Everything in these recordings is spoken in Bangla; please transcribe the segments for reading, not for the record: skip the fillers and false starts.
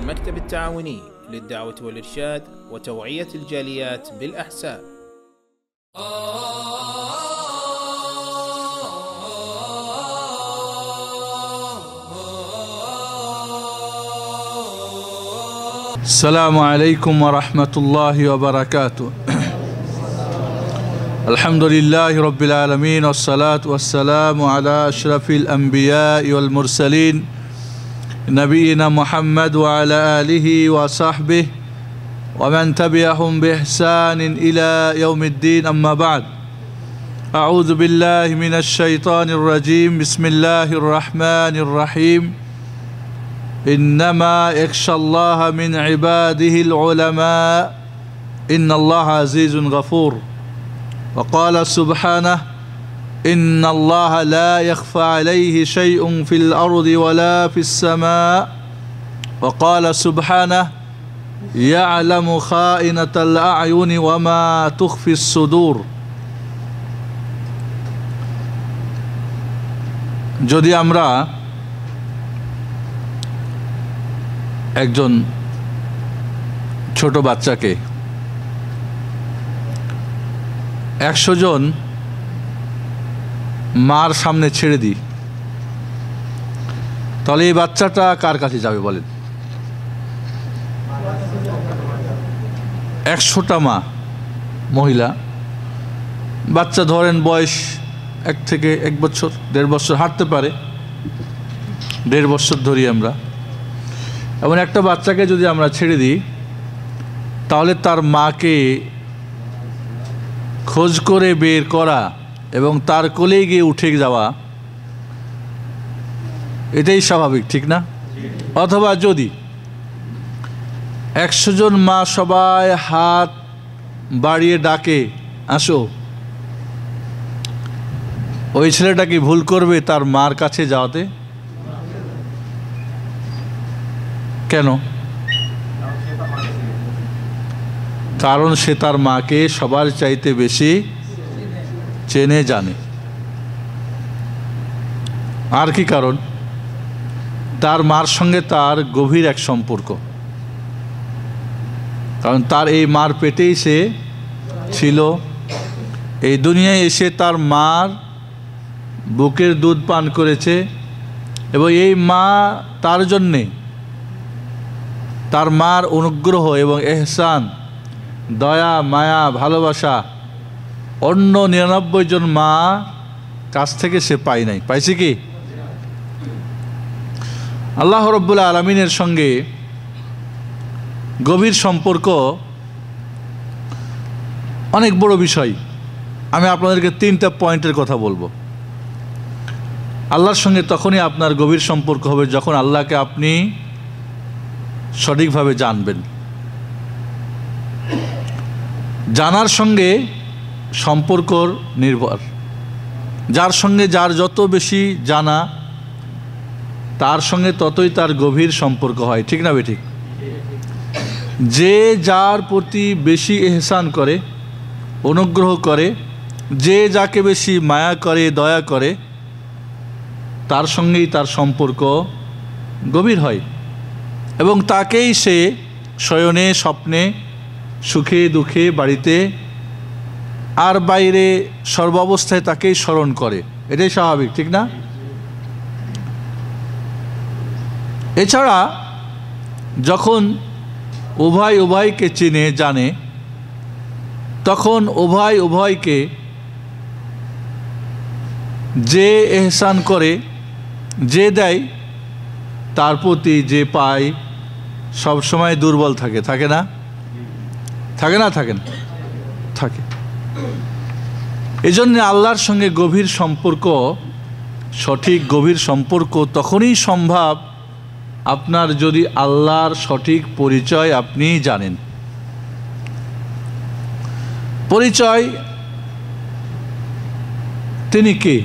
المكتب التعاوني للدعوة والإرشاد وتوعية الجاليات بالأحساء. السلام عليكم ورحمة الله وبركاته. الحمد لله رب العالمين والصلاة والسلام على أشرف الأنبياء والمرسلين نبينا محمد وعلى آله وصحبه ومن تبعهم بإحسان إلى يوم الدين. أما بعد، أعوذ بالله من الشيطان الرجيم. بسم الله الرحمن الرحيم. إنما يخشى الله من عباده العلماء إن الله عزيز غفور. وقال سبحانه إن الله لا يخفى عليه شيء في الأرض ولا في السماء. وقال سبحانه يعلم خائنة الأعين وما تخفي الصدور. যদি আমরা একজন ছোট বাচ্চাকে 100 জন মার সামনে ছেড়ে দিই, তাহলে এই বাচ্চাটা কার কাছে যাবে বলেন? 100টা মা মহিলা বাচ্চা ধরেন বয়স 1 থেকে 1 বছর 1.5 বছর হাঁটতে পারে, 1.5 বছর ধরি আমরা। এমন একটা বাচ্চাকে যদি আমরা ছেড়ে দিই, তাহলে তার মাকে খোঁজ করে বের করা এবং তার কোলে গিয়ে উঠে যাওয়া, এটাই স্বাভাবিক, ঠিক না? অথবা যদি 100 জন মা সবাই হাত বাড়িয়ে ডাকে আসো, ওই ছেলেটা কি ভুল করবে তার মার কাছে যাওয়াতে? কেন? কারণ সে তার মাকে সবার চাইতে বেশি চেনে জানে। আর কি কারণ? তার মার সঙ্গে তার গভীর এক সম্পর্ক, কারণ তার এই মার পেটেই সে ছিল। এই দুনিয়ায় এসে তার মার বুকের দুধ পান করেছে এবং এই মা তার জন্যে, তার মার অনুগ্রহ এবং এহসান, দয়া, মায়া, ভালোবাসা অন্য 99 জন মা কাছ থেকে সে পায় নাই। পাইছে কি? আল্লাহ রাব্বুল আলামিনের সঙ্গে গভীর সম্পর্ক অনেক বড় বিষয়। আমি আপনাদেরকে 3টা পয়েন্টের কথা বলবো। আল্লাহর সঙ্গে তখনই আপনার গভীর সম্পর্ক হবে যখন আল্লাহকে আপনি সঠিকভাবে জানবেন। জানার সঙ্গে সম্পর্কর নির্ভর। যার সঙ্গে যার যত বেশি জানা, তার সঙ্গে ততই তার গভীর সম্পর্ক হয়, ঠিক না বেঠিক? যে যার প্রতি বেশি এহসান করে, অনুগ্রহ করে, যে যাকে বেশি মায়া করে, দয়া করে, তার সঙ্গেই তার সম্পর্ক গভীর হয় এবং তাকেই সে শয়নে, স্বপ্নে, সুখে দুঃখে, বাড়িতে আর বাইরে সর্বাবস্থায় তাকেই স্মরণ করে। এটাই স্বাভাবিক, ঠিক না? এছাড়া যখন উভয় উভয়কে চিনে জানে, তখন উভয় উভয়কে যে এহসান করে, যে দেয়, তার প্রতি যে পায়, সব সময় দুর্বল থাকে, থাকে না? থাকে না? থাকে না? থাকে। এই জন্যে আল্লাহর সঙ্গে গভীর সম্পর্ক, সঠিক গভীর সম্পর্ক তখনই সম্ভব আপনার যদি আল্লাহর সঠিক পরিচয় আপনি জানেন। পরিচয়, তিনি কে,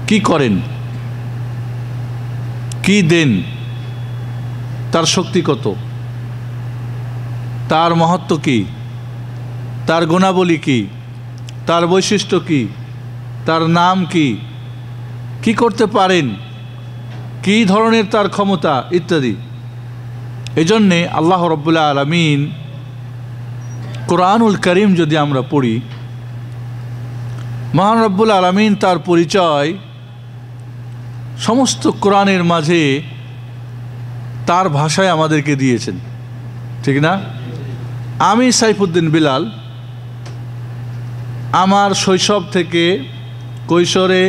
কি করেন, কি দেন, তার শক্তি কত, তার মহত্ব কি, তার গুণাবলী কি, তার বৈশিষ্ট্য কি, তার নাম কি, কি করতে পারেন, কী ধরনের তার ক্ষমতা ইত্যাদি। এই জন্যে আল্লাহ রাব্বুল আলামিন কোরআনুল কারীম যদি আমরা পড়ি, মহান রব্বুল আলামিন তার পরিচয় সমস্ত কোরআনের মাঝে তার ভাষায় আমাদেরকে দিয়েছেন, ঠিক না? আমি সাইফুদ্দিন বিলাল আমার শৈশব থেকে কৈশোরে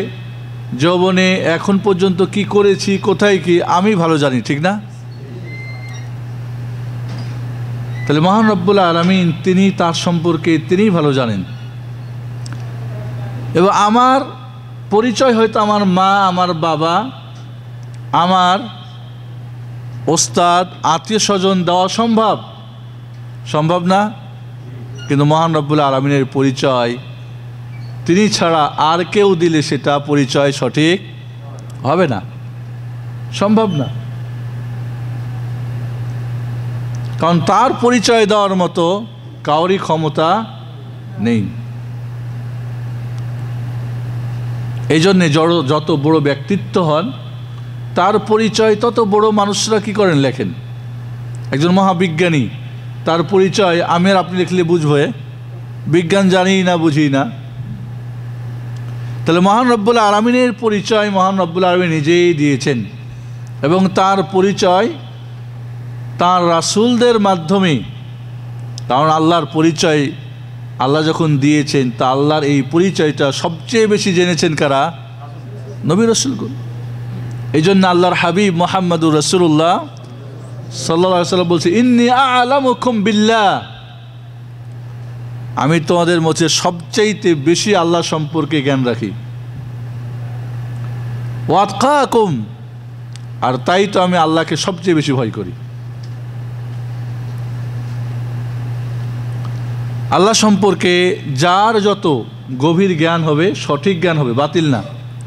যৌবনে এখন পর্যন্ত কি করেছি, কোথায় কি, আমি ভালো জানি, ঠিক না? তাহলে মহান রব্বুল আলামিন তিনি তার সম্পর্কে তিনিই ভালো জানেন। এবং আমার পরিচয় হয়তো আমার মা, আমার বাবা, আমার ওস্তাদ, আত্মীয় স্বজন দেওয়া সম্ভব না, কিন্তু মহান রব্বুল আলামিনের পরিচয় তিনি ছাড়া আর কেউ দিলে সেটা পরিচয় সঠিক হবে না, সম্ভব না। কারণ তার পরিচয় দেওয়ার মতো কাউরই ক্ষমতা নেই। এই জন্যে যত বড় ব্যক্তিত্ব হন তার পরিচয় তত বড় মানুষরা কি করেন, লেখেন। একজন মহাবিজ্ঞানী, তার পরিচয় আমি আর আপনি লিখলে বুঝবো বিজ্ঞান জানি না, বুঝি না। তাহলে মহান রব্বুল আলামিনের পরিচয় মহান রব্বুল আলামিন নিজেই দিয়েছেন, এবং তার পরিচয় তার রাসূলদের মাধ্যমে। কারণ আল্লাহর পরিচয় আল্লাহ যখন দিয়েছেন, তা আল্লাহর এই পরিচয়টা সবচেয়ে বেশি জেনেছেন কারা? নবী রাসূলগণ। এই জন্য আল্লাহর হাবিব মুহাম্মদুর রাসূলুল্লাহ সাল্লাল্লাহু আলাইহি ওয়াসাল্লাম বলছে, ইন্নী আ'লামুকুম বিল্লাহ, আমি তোমাদের মধ্যে সবচাইতে বেশি আল্লাহ সম্পর্কে জ্ঞান রাখি। ওয়া আতকাকুম, আর তাই তো আমি আল্লাহকে সবচেয়ে বেশি ভয় করি। আল্লাহ সম্পর্কে যার যত গভীর জ্ঞান হবে, সঠিক জ্ঞান হবে, বাতিল না।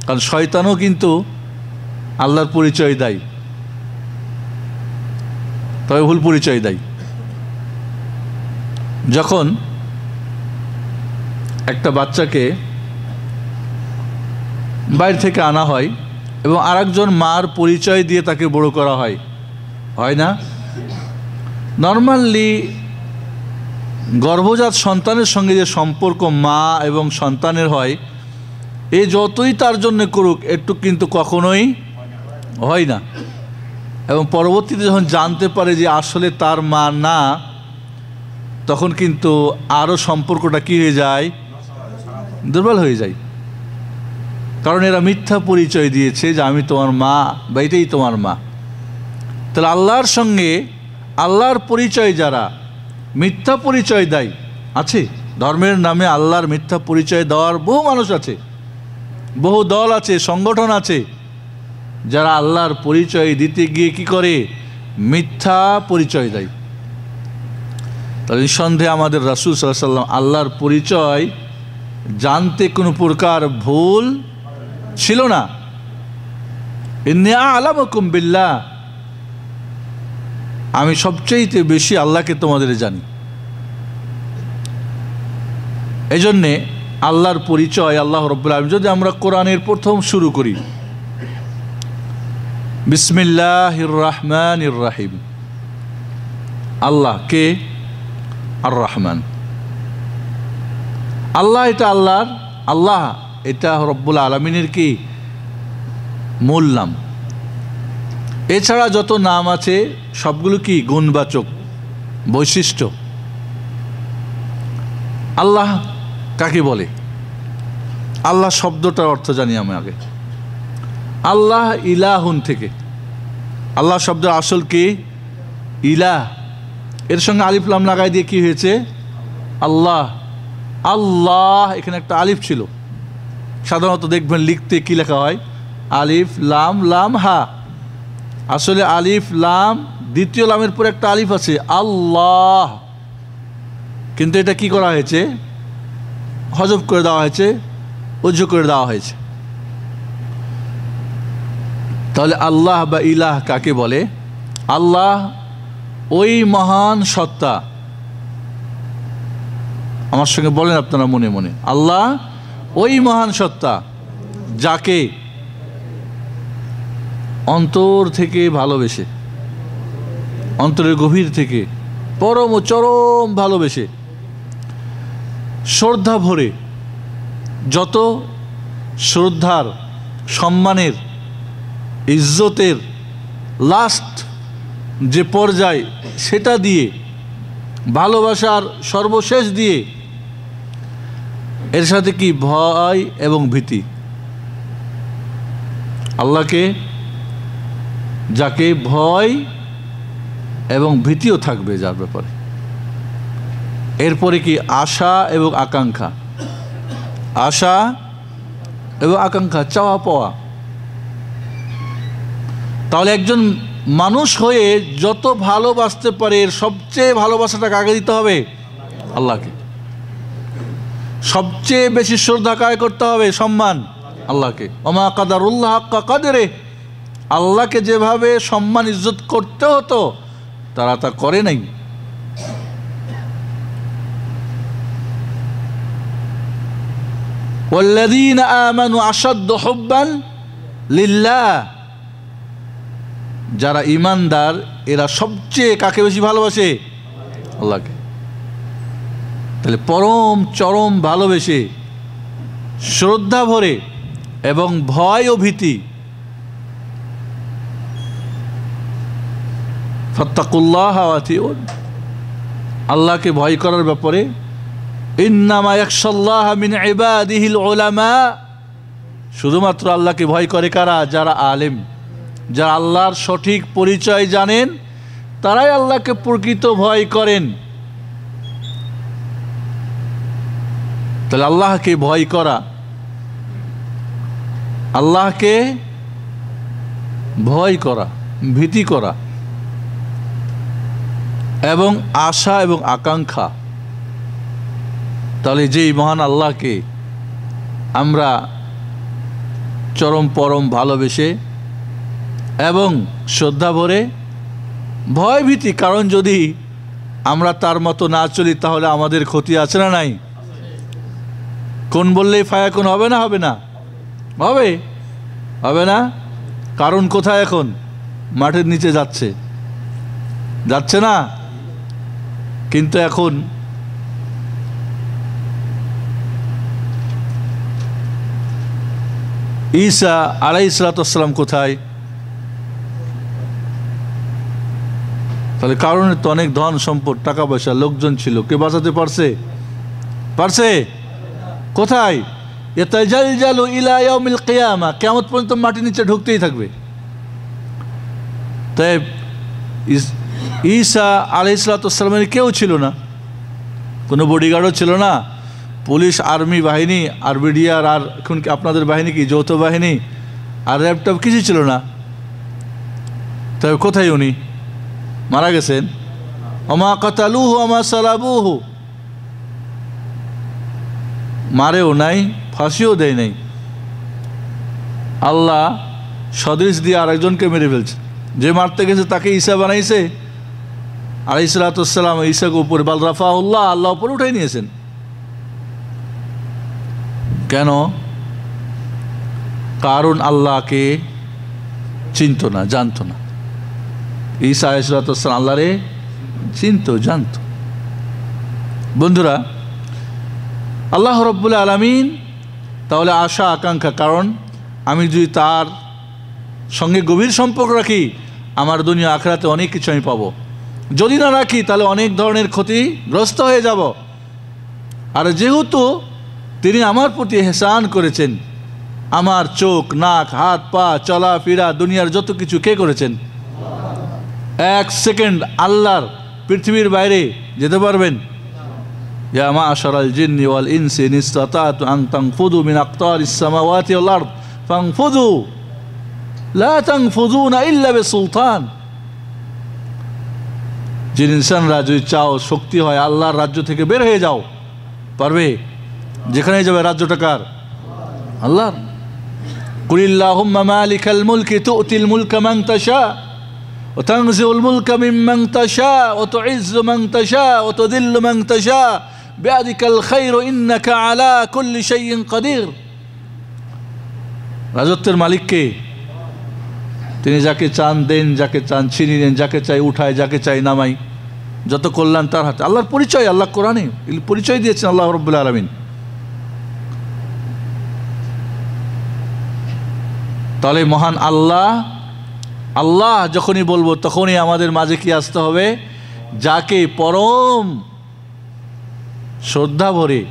কারণ শয়তানও কিন্তু আল্লাহর পরিচয় দেয়, তবে ভুল পরিচয় দেয়। যখন একটা বাচ্চাকে বাইরে থেকে আনা হয় এবং আরেকজন মার পরিচয় দিয়ে তাকে বড় করা হয়, হয় না? নর্মালি গর্ভজাত সন্তানের সঙ্গে যে সম্পর্ক মা এবং সন্তানের হয়, এ যতই তার জন্য করুক একটু কিন্তু কখনোই হয় না। এবং পরবর্তীতে যখন জানতে পারে যে আসলে তার মা না, তখন কিন্তু আরও সম্পর্কটা কী হয়ে যায়, দুর্বল হয়ে যায়। কারণ এরা মিথ্যা পরিচয় দিয়েছে যে আমি তোমার মা বা এটাই তোমার মা। তাহলে আল্লাহর সঙ্গে আল্লাহর পরিচয় যারা মিথ্যা পরিচয় দেয়, আছে ধর্মের নামে আল্লাহর মিথ্যা পরিচয় দেওয়ার বহু মানুষ আছে, বহু দল আছে, সংগঠন আছে, যারা আল্লাহর পরিচয় দিতে গিয়ে কি করে, মিথ্যা পরিচয় দেয়। তাহলে নিঃসন্দেহে আমাদের রাসূল সাল্লাল্লাহু আলাইহি ওয়াসাল্লাম আল্লাহর পরিচয় জানতে কোনো প্রকার ভুল ছিল না। ইন্নী আ'লামুকুম বিল্লাহ, আমি সবচেয়ে বেশি আল্লাহকে তোমাদের জানি। এই জন্যে আল্লাহর পরিচয় আল্লাহ রাব্বুল আলামিন, যদি আমরা কোরআনের প্রথম শুরু করি, বিসমিল্লাহির রহমানির রহিম। আল্লাহ কে? আর রহমান। আল্লাহ এটা আল্লাহর, আল্লাহ এটা রব্বুল আলামিনের কি মূল নাম। এছাড়া যত নাম আছে সবগুলো কি গুণবাচক বৈশিষ্ট্য। আল্লাহ কাকে বলে? আল্লাহ শব্দটার অর্থ জানি আমি আগে। আল্লাহ ইলাহুন থেকে, আল্লাহ শব্দের আসল কি? ইলাহ। এর সঙ্গে আলিফ লাম লাগাই দিয়ে কি হয়েছে? আল্লাহ। আল্লাহ, এখানে একটা আলিফ ছিল। সাধারণত দেখবেন লিখতে কি লেখা হয়? আলিফ লাম, লাম হা। আসলে আলিফ লাম, দ্বিতীয় লামের পরে একটা আলিফ আছে, আল্লাহ। কিন্তু এটা কি করা হয়েছে? হজব করে দেওয়া হয়েছে, উজ্জ্ব করে দেওয়া হয়েছে। তাহলে আল্লাহ বা ইলাহ কাকে বলে? আল্লাহ ওই মহান সত্তা, আমার সঙ্গে বলেন আপনারা মনে মনে, আল্লাহ ওই মহান সত্তা যাকে অন্তর থেকে ভালোবেসে, অন্তরের গভীর থেকে পরম ও চরম ভালোবেসে, শ্রদ্ধা ভরে, যত শ্রদ্ধার, সম্মানের, ইজ্জতের লাস্ট যে পর্যায় সেটা দিয়ে, ভালোবাসার সর্বশেষ দিয়ে, এর সাথে কি ভয় এবং ভীতি। আল্লাহকে যাকে ভয় এবং ভীতিও থাকবে যার ব্যাপারে। এরপরে কি আশা এবং আকাঙ্ক্ষা, আশা এবং আকাঙ্ক্ষা, চাওয়া পাওয়া। তাহলে একজন মানুষ হয়ে যত ভালোবাসতে পারে এর সবচেয়ে ভালোবাসাটাকে আগে দিতে হবে আল্লাহকে। সবচেয়ে বেশি শ্রদ্ধা কায় করতে হবে, সম্মান আল্লাহকে। ওমা কাদারুল্লাহ হাক্কা কাদরে, আল্লাহকে যেভাবে সম্মান ইজ্জত করতে হতো তারা তা করে নাই। ওয়াল্লাযীনা আমানু আশাদ্দু হুব্বান লিল্লাহ, যারা ঈমানদার এরা সবচেয়ে কাকে বেশি ভালোবাসে? আল্লাহকে। তাহলে পরম চরম ভালোবেসে, শ্রদ্ধা ভরে এবং ভয় ও ভীতি, ফাত্তাকুল্লাহ ওয়া আতিউন, আল্লাহকে ভয় করার ব্যাপারে ইন্নামা ইয়াখশাল্লাহ মিন ইবাদিহিল উলামা, শুধুমাত্র আল্লাহকে ভয় করে কারা? যারা আলেম, যারা আল্লাহর সঠিক পরিচয় জানেন, তারাই আল্লাহকে প্রকৃত ভয় করেন। তাহলে আল্লাহকে ভয় করা, আল্লাহকে ভয় করা, ভীতি করা এবং আশা এবং আকাঙ্ক্ষা। তাহলে যেই মহান আল্লাহকে আমরা চরম পরম ভালোবেসে এবং শ্রদ্ধা ভরে, ভয় ভীতি, কারণ যদি আমরা তার মতো না চলি তাহলে আমাদের ক্ষতি আছে না নাই? কোন বললেই ফায়াকুন হবে না? হবে না? হবে, হবে না? কারণ কোথায় এখন? মাঠের নিচে যাচ্ছে, যাচ্ছে না? কিন্তু এখন ঈসা আলাইহিস সালাম কোথায়? তাহলে কারণে তো অনেক ধন সম্পদ, টাকা পয়সা, লোকজন ছিল, কে বাঁচাতে পারছে? পারছে? কোথায়? ইয়াতাজালজালু ইলা ইয়াউমিল কিয়ামা, কিয়ামত পর্যন্ত মাটির নিচে ঢুকতেই থাকবে। তাই ঈসা আলাইহিস সালামের কেউ ছিল না, কোনো বডিগার্ডও ছিল না, পুলিশ, আর্মি বাহিনী, আরবিডিআর, আর এখন কি আপনাদের বাহিনী কি যৌথ বাহিনী, আর ল্যাপটপ কিছু ছিল না। তবে কোথায় উনি? মারা গেছেন। ওমা কাতালুহু ওমা সালাবুহু, মারেও নাই, ফাঁসিও দেয় নাই। আল্লাহ সদৃশ দিয়ে আরেকজনকে মেরে ফেলছে। যে মারতে গেছে তাকে ঈসা বানাইছে আলাইহিস সালাম, ঈসাকে উপরে বাল রাফাহুল্লাহ, আল্লাহ উপরে উঠাই নিয়েছেন। কেন? কারণ আল্লাহকে চিনত না, জানত না। ঈসা আলাইহিস সালাম আল্লাহরে চিনত, জানত। বন্ধুরা, আল্লাহ রাব্বুল আলামিন তাহলে আশা আকাঙ্ক্ষা, কারণ আমি যদি তার সঙ্গে গভীর সম্পর্ক রাখি আমার দুনিয়া আখিরাতে অনেক কিছু আমি পাবো। যদি না রাখি তাহলে অনেক ধরনের ক্ষতিগ্রস্ত হয়ে যাব। আর যেহেতু তিনি আমার প্রতি ইহসান করেছেন, আমার চোখ, নাক, হাত, পা, চলাফেরা, দুনিয়ার যত কিছু কে করেছেন? এক সেকেন্ড আল্লাহর পৃথিবীর বাইরে যেতে পারবেন? ইয়া মা'শারাল জিন্নি ওয়াল ইনসি ইন ইসতাতা'তু আন তানফুযু মিন আকতারিস সামাওয়াতি ওয়াল আরদ ফানফুযু লা তানফুযুনা ইল্লা বিসুলতান। জিন ইনসানরা যদি চাও, শক্তি হয়, আল্লাহর রাজ্য থেকে বের হয়ে যাও, পারবে? যেখানে যাবে রাজ্যটা কার? আল্লাহর। কুলিল্লাহুম্মা মালিকাল মুলকি তু'তিল মুলকা মান তাশা ওয়া তানজিউল মুলকা মিম্মান তাশা ওয়া তু'ইজ্জু মান তাশা ওয়া তুযিল্লু মান তাশা বিয়াদিকাল খায়রু ইন্নাকা আলা কুল্লি শাইইন কাদির। রাজত্বের মালিক কে? তিনি যাকে চান দেন, যাকে চান ছিনিয়ে নেন, যাকে চাই উঠায়, যাকে চাই নামাই, যত কল্যাণ তার হাতে। আল্লাহর পরিচয়, আল্লাহ কোরআনে পরিচয় দিয়েছেন আল্লাহ রাব্বুল আলামিন। তাহলে মহান আল্লাহ যখনই বলবো তখনই আমাদের মাঝে কি আসতে হবে? যাকে পরম শ্রদ্ধা ভরে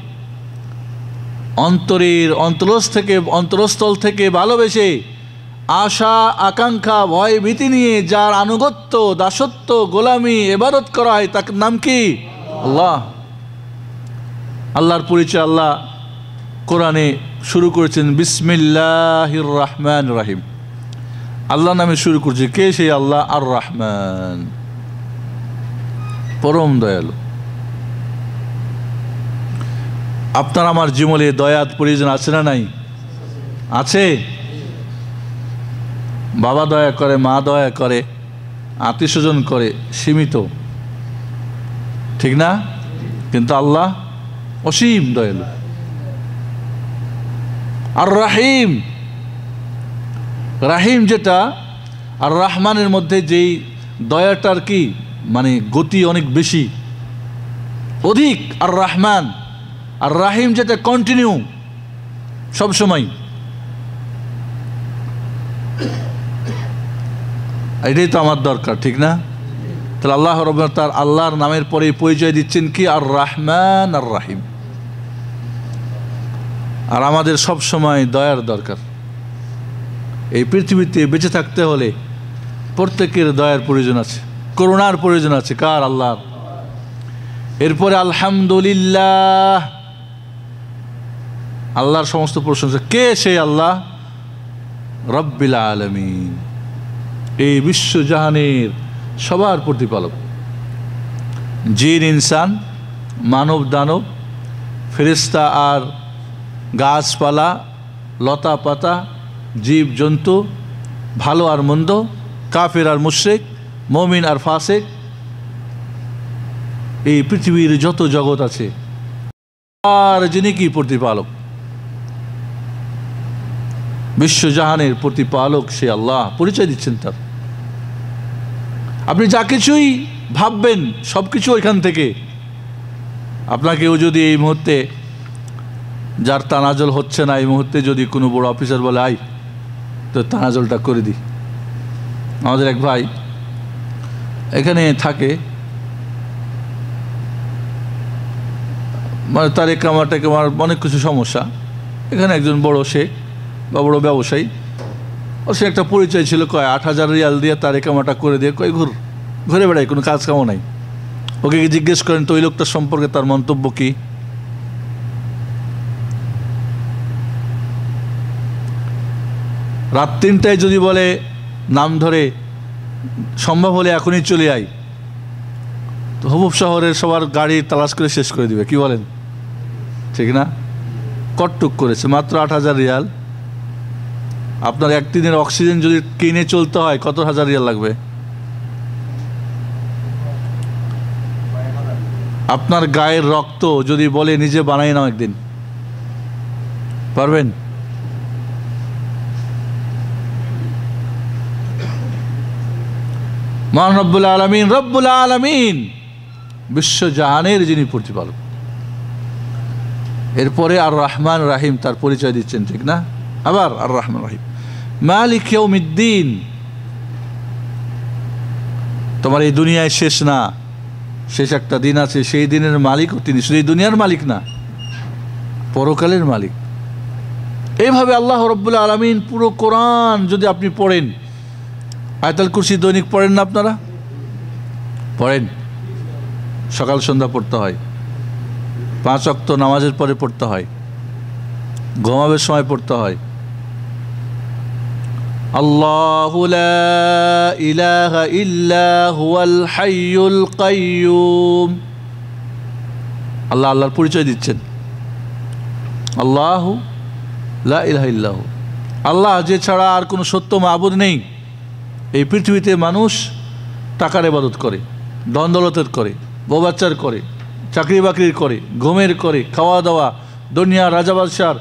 অন্তরস্থল থেকে ভালোবেসে, আশা আকাঙ্ক্ষা ভয় ভীতি নিয়ে যার আনুগত্য, দাসত্ব, গোলামি, ইবাদত করা হয়, তার নাম কি? আল্লাহ। আল্লাহর পরিচয় আল্লাহ কোরআনে শুরু করেছেন বিসমিল্লাহির রহমানির রহিম। আল্লাহ নামে শুরু করছে। কে সেই আল্লাহ? আর রহমান, পরম দয়ালু। আপনার আমার জীবনে দয়ার প্রয়োজন আছে না নাই? আছে। বাবা দয়া করে, মা দয়া করে, আত্মীয় স্বজন করে, সীমিত, ঠিক না? কিন্তু আল্লাহ অসীম দয়ালু। আর রাহিম, রাহিম যেটা, আর রহমানের মধ্যে যেই দয়াটার কি মানে গতি অনেক বেশি, অধিক। আর রহমান আর রাহিম যেটা কন্টিনিউ সব সময়, এটাই তো আমার দরকার, ঠিক না? তাহলে আল্লাহ রাব্বুল তার আল্লাহর নামের পরে পরিচয় দিচ্ছেন কি? আর রহমান আর রাহিম। আর আমাদের সব সময় দয়ার দরকার। এই পৃথিবীতে বেঁচে থাকতে হলে প্রত্যেকের দয়ার প্রয়োজন আছে, করুণার প্রয়োজন আছে। কার? আল্লাহর। এরপরে আলহামদুলিল্লাহ, আল্লাহর সমস্ত প্রশংসা। কে সেই আল্লাহ? রব্বিল আলামিন, এই বিশ্বজাহানের সবার প্রতিপালক। জিন ইনসান, মানব দানব, ফেরেশতা আর গাছপালা, লতা পাতা, জীব জন্তু, ভালো আর মন্দ, কাফের আর মুশরিক, মুমিন আর ফাসিক, এই পৃথিবীর যত জগৎ আছে আর যিনি কি প্রতিপালক, বিশ্বজাহানের প্রতিপালক সে আল্লাহ। পরিচয় দিচ্ছেন তার। আপনি যা কিছুই ভাববেন সব কিছু ওইখান থেকে। আপনাকেও যদি এই মুহূর্তে, যার তানাজল হচ্ছে না, এই মুহূর্তে যদি কোনো বড় অফিসার বলে আই তো তানাজলটা করে দিই। আমাদের এক ভাই এখানে থাকে, মানে তার কামাটাকে আমার অনেক কিছু সমস্যা। এখানে একজন বড় শেখ বা বড় ব্যবসায়ী, ও সে একটা পরিচয় ছিল, কয় 8,000 রিয়াল দিয়ে তার কামাটা করে দিয়ে কয় ঘুরে বেড়ায়, কোনো কাজ কামও নাই। ওকে জিজ্ঞেস করেন তো ওই লোকটার সম্পর্কে তার মন্তব্য কি? রাত 3টায় যদি বলে নাম ধরে, সম্ভব হলে এখনই চলে আই, তো হুবুব শহরের সবার গাড়ি তালাশ করে শেষ করে দিবে। কি বলেন? ঠিক না? কটটুক করেছে, মাত্র 8,000 রিয়াল। আপনার একদিনের অক্সিজেন যদি কিনে চলতে হয় কত হাজার রিয়াল লাগবে? আপনার গায়ের রক্ত যদি বলে নিজে বানাই নাও একদিন, পারবেন? মহান রব্বুল আলামিন বিশ্বজাহানের যিনি প্রতিপালক। এরপরে আর রহমান রাহিম তার পরিচয় দিচ্ছেন, ঠিক না? আবার আর রহমান রাহিম, মালিক ইয়াউমিদ্দিন, তোমার এই দুনিয়ায় শেষ না, শেষ একটা দিন আছে, সেই দিনের মালিকও তিনি। শুধু এই দুনিয়ার মালিক না, পরকালের মালিক। এইভাবে আল্লাহ রাব্বুল আলামিন পুরো কোরআন যদি আপনি পড়েন, আয়াতুল কুরসি দৈনিক পড়েন না আপনারা? পড়েন, সকাল সন্ধ্যা পড়তে হয়, 5 ওয়াক্ত নামাজের পরে পড়তে হয়, ঘুমাবার সময় পড়তে হয়। আল্লাহু লা ইলাহা ইল্লা হুয়াল হাইয়ুল কাইয়্যুম। আল্লাহ আল্লাহর পরিচয় দিচ্ছেন। আল্লাহু লা ইলাহা ইল্লাহু, আল্লাহ যে ছাড়া আর কোনো সত্য মাবুদ নেই। এই পৃথিবীতে মানুষ টাকার ইবাদত করে, ধন দৌলতের করে, বউ বাচ্চার করে, চাকরি বাকরির করে, ঘুমের করে, খাওয়া দাওয়া, দুনিয়া রাজা বাদশার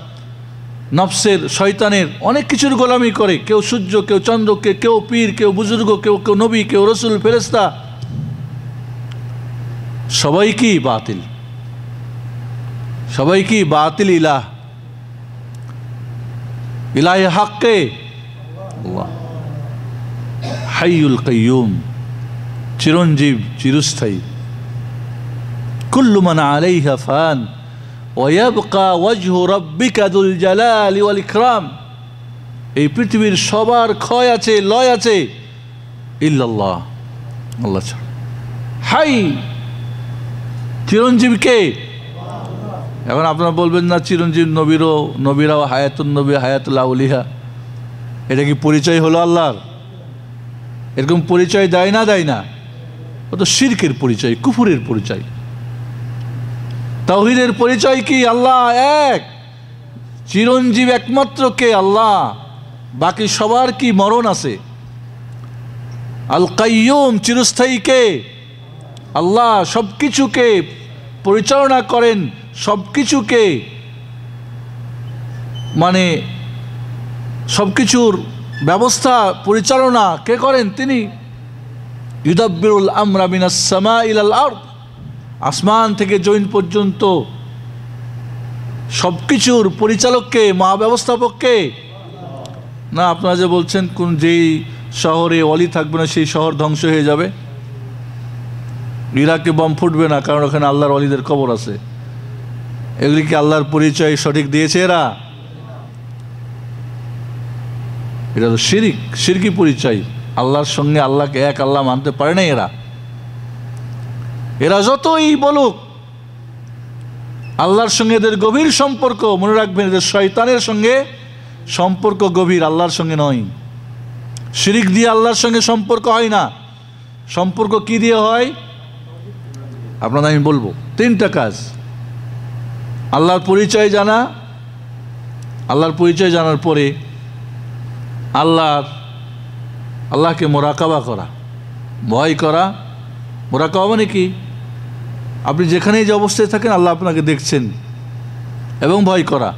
নফসের শয়তানের অনেক কিছুর গোলামি করে, কেউ সূর্য, কেউ চন্দ্রকে, কেউ পীর, কেউ বুজুর্গ, কেউ কেউ নবী, কেউ রসুল, ফেরেশতা, সবাই কি বাতিল, সবাই কি বাতিল ইলাহ। ইলাহে হাক্কে আল্লাহ, হাইয়ুল কাইয়ুম, চিরঞ্জীব, চিরস্থায়ী। কুল্লু মান আলাইহা ফান ওয়া ইয়াবকা ওয়াজহু রাব্বিকা যুল জালালি ওয়াল ইকরাম। এই পৃথিবীর সবার ক্ষয় আছে, লয় আছে, ইল্লাল্লাহ, আল্লাহ ছাড়া। হাই, চিরঞ্জীব কে? এখন আপনারা বলবেন না চিরঞ্জীব নবীরাও হায়াতুন নবী, হায়াতুল আউলিয়া, এটা কি পরিচয় হলো আল্লাহর? এরকম পরিচয় দেয় না, দেয় না? ও তো শিরকের পরিচয়, কুফুরের পরিচয়। তাওহীদের পরিচয় কি? আল্লাহ এক, চিরঞ্জীব একমাত্র কে? আল্লাহ। বাকি সবার কি মরণ আছে? আল কাইয়ুম, চিরস্থায়ী কে? আল্লাহ। সব কিছুকে পরিচালনা করেন, সব কিছুকে মানে সব কিছুর ব্যবস্থা পরিচালনা কে করেন? তিনি। ইউদাব্বিরুল আমরা মিনাস সামা ইলাল আরদ, আসমান থেকে জমিন পর্যন্ত সব কিছুর পরিচালককে, মহাব্যবস্থাপককে। না, আপনারা যে বলছেন কোন যেই শহরে ওয়ালি থাকবে না সেই শহর ধ্বংস হয়ে যাবে, ইরাকে বম ফুটবে না কারণ ওখানে আল্লাহর ওয়ালিদের কবর আছে, এগুলি কি আল্লাহর পরিচয় সঠিক দিয়েছে এরা? এটা তো শিরিক, শিরকি পরিচয়। আল্লাহর সঙ্গে আল্লাহকে এক আল্লাহ মানতে পারে না এরা। এরা যতই বলুক আল্লাহর সঙ্গে এদের গভীর সম্পর্ক, মনে রাখবেন এদের শয়তানের সঙ্গে সম্পর্ক গভীর, আল্লাহর সঙ্গে নয়। শিরিক দিয়ে আল্লাহর সঙ্গে সম্পর্ক হয় না। সম্পর্ক কি দিয়ে হয় আপনাদের আমি বলবো। তিনটা কাজ: আল্লাহর পরিচয় জানা, আল্লাহর পরিচয় জানার পরে আল্লাহকে মোরাকাবা করা, ভয় করা। মোরাকাবা মানে কি? আপনি যেখানেই যে অবস্থায় থাকেন আল্লাহ আপনাকে দেখছেন, এবং ভয় করা।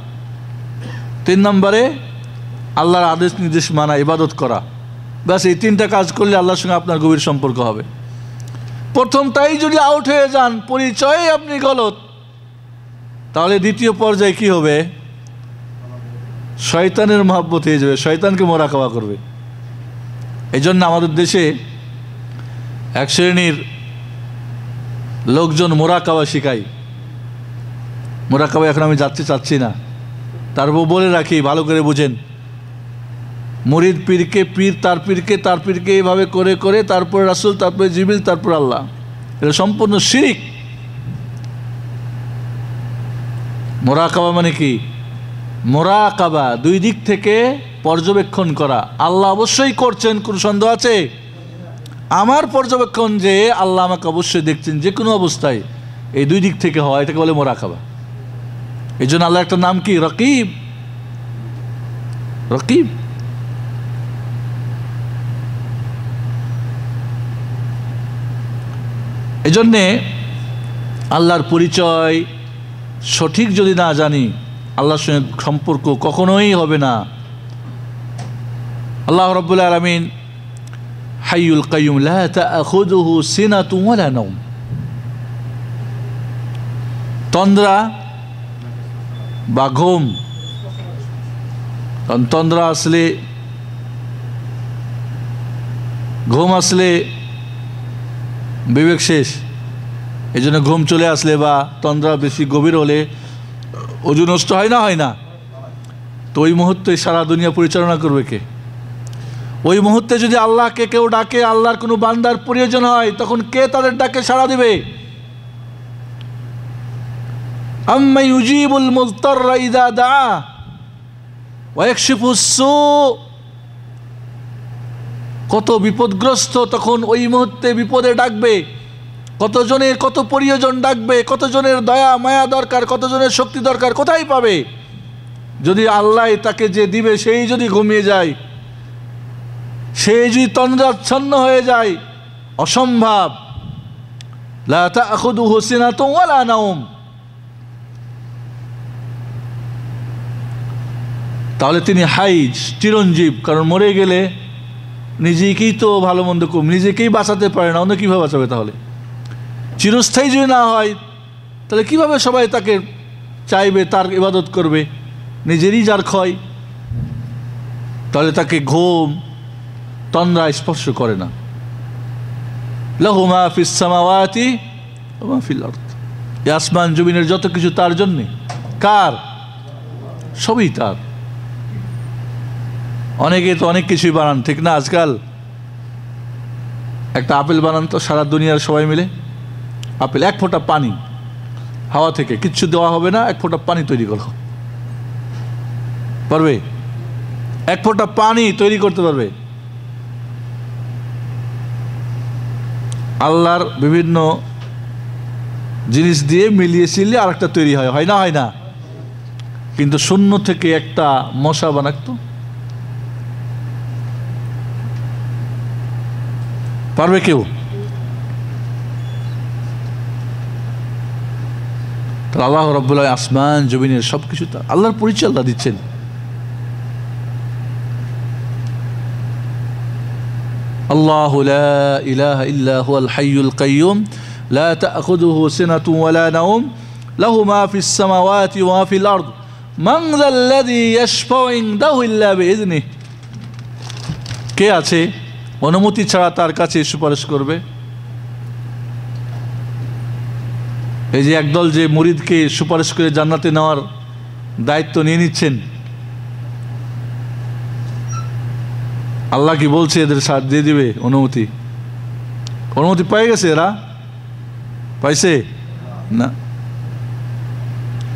3 নম্বরে আল্লাহর আদেশ নির্দেশ মানা, ইবাদত করা। ব্যাস, এই 3টা কাজ করলে আল্লাহর সঙ্গে আপনার গভীর সম্পর্ক হবে। প্রথমটাই যদি আউট হয়ে যান, পরিচয়ে আপনি গলত, তাহলে দ্বিতীয় পর্যায়ে কি হবে? শয়তানের মহব্বত হয়ে যাবে, শয়তানকে মোরাকাবা করবে। এই জন্য আমাদের দেশে এক শ্রেণীর লোকজন মোরাকাবা শিখায়। মোরাকাবা এখন আমি চাচ্ছি না, তারপর বলে রাখি, ভালো করে বুঝেন। মুরিদ পীরকে, পীর তার পীরকে, তার পীরকে এইভাবে করে করে, তারপরে রাসূল, তারপরে জিবরিল, তারপর আল্লাহ। এটা সম্পূর্ণ শিরিক। মোরাকাবা মানে কি? মোরাকাবা 2 দিক থেকে পর্যবেক্ষণ করা। আল্লাহ অবশ্যই করছেন, কোনো সন্দেহ আছে? আমার পর্যবেক্ষণ যে আল্লাহ আমাকে অবশ্যই দেখছেন যে কোনো অবস্থায়, এই 2 দিক থেকে হয়, এটাকে বলে মোরাকাবা। এই জন্য আল্লাহ একটা নাম কি? রকিব। রকিব। এই জন্যে আল্লাহর পরিচয় সঠিক যদি না জানি, আল্লাহর সঙ্গে সম্পর্ক কখনোই হবে না। আল্লাহ রাব্বুল আলামিন হাইয়ুল কাইয়ুম লা তা'খুযুহু সিনাতুন ওয়ালা নাওম। তন্দ্রা বা ঘুম, তন্দ্রা আসলে, ঘুম আসলে বিবেক শেষ। এই জন্য ঘুম চলে আসলে বা তন্দ্রা বেশি গভীর হলে ওযু নষ্ট হয় না, হয় না? তো ওই মুহূর্তে সারা দুনিয়া পরিচালনা করবে কে? ওই মুহূর্তে যদি আল্লাহকে কেউ ডাকে, আল্লাহর কোনো বান্দার প্রয়োজন হয়, তখন কে তাদের ডাকে সাড়া দেবে? আম্মা ইউজিবুল মুযতাররা ইযা দাআ ওয়া ইয়াকশিফুস সু। কত বিপদগ্রস্ত তখন ওই মুহূর্তে বিপদে ডাকবে, কতজনের কত প্রিয়জন ডাকবে, কতজনের দয়া মায়া দরকার, কতজনের শক্তি দরকার, কোথায় পাবে? যদি আল্লাহ তাকে যে দিবে সেই যদি ঘুমিয়ে যায়, সেই যদি তন্দ্রাচ্ছন্ন হয়ে যায়, অসম্ভব। লা তা'খুযুহু সিনাতুন ওয়ালা নাওম। তাহলে তিনি হাই, চিরঞ্জীব। কারণ মরে গেলে নিজেকেই তো ভালো মন্দ কম, নিজেকেই বাঁচাতে পারে না, অন্য কীভাবে বাঁচাবে? তাহলে চিরস্থায়ী যদি না হয় তাহলে কিভাবে সবাই তাকে চাইবে, তার ইবাদত করবে? নিজেরই যার ক্ষয়, তাহলে তাকে ঘুম তন্দ্রা স্পর্শ করে না। লাহু মা ফিস সামাওয়াতি ওয়া মা ফিল আরদ, এই আসমান জমিনের যত কিছু তার জন্যে। কার? সবই তার। অনেকে তো অনেক কিছুই বানান, ঠিক না? আজকাল একটা আপেল বানান তো সারা দুনিয়ার সবাই মিলে, আপেল এক ফোঁটা পানি হাওয়া থেকে, কিচ্ছু দেওয়া হবে না, এক ফোঁটা পানি তৈরি করো, পারবে? এক ফোঁটা পানি তৈরি করতে পারবে? আল্লাহর বিভিন্ন জিনিস দিয়ে মিলিয়ে ছিলিয়ে আরেকটা তৈরি হয়, হয় না? হয় না? কিন্তু শূন্য থেকে একটা মশা বানাতো পারবে কেউ? আল্লাহ রাব্বুল আলামিন আসমান জমিনের সব কিছু তার। আল্লাহর পরিচয় আল্লাহ দিচ্ছেন। আল্লাহু লা ইলাহা ইল্লা হুয়াল হাইয়ুল কাইয়্যুম লা তা'খুযুহু সিনাতুন ওয়া লা নাওম লাহু মা ফিস সামাওয়াতি ওয়া মা ফিল আরদ মান যাল্লাযী ইয়াশফাউ ইনদাহু ইল্লা বিইযনিহি। কে আছে অনুমতি ছাড়া তার কাছে সুপারিশ করবে? এই যে একদল যে মুরিদকে সুপারিশ করে জান্নাতে নেওয়ার দায়িত্ব নিয়ে নিচ্ছেন, আল্লাহ কি বলছে এদের সাথ দিয়ে দিবে অনুমতি? অনুমতি পেয়ে গেছে এরা? পাইছে না।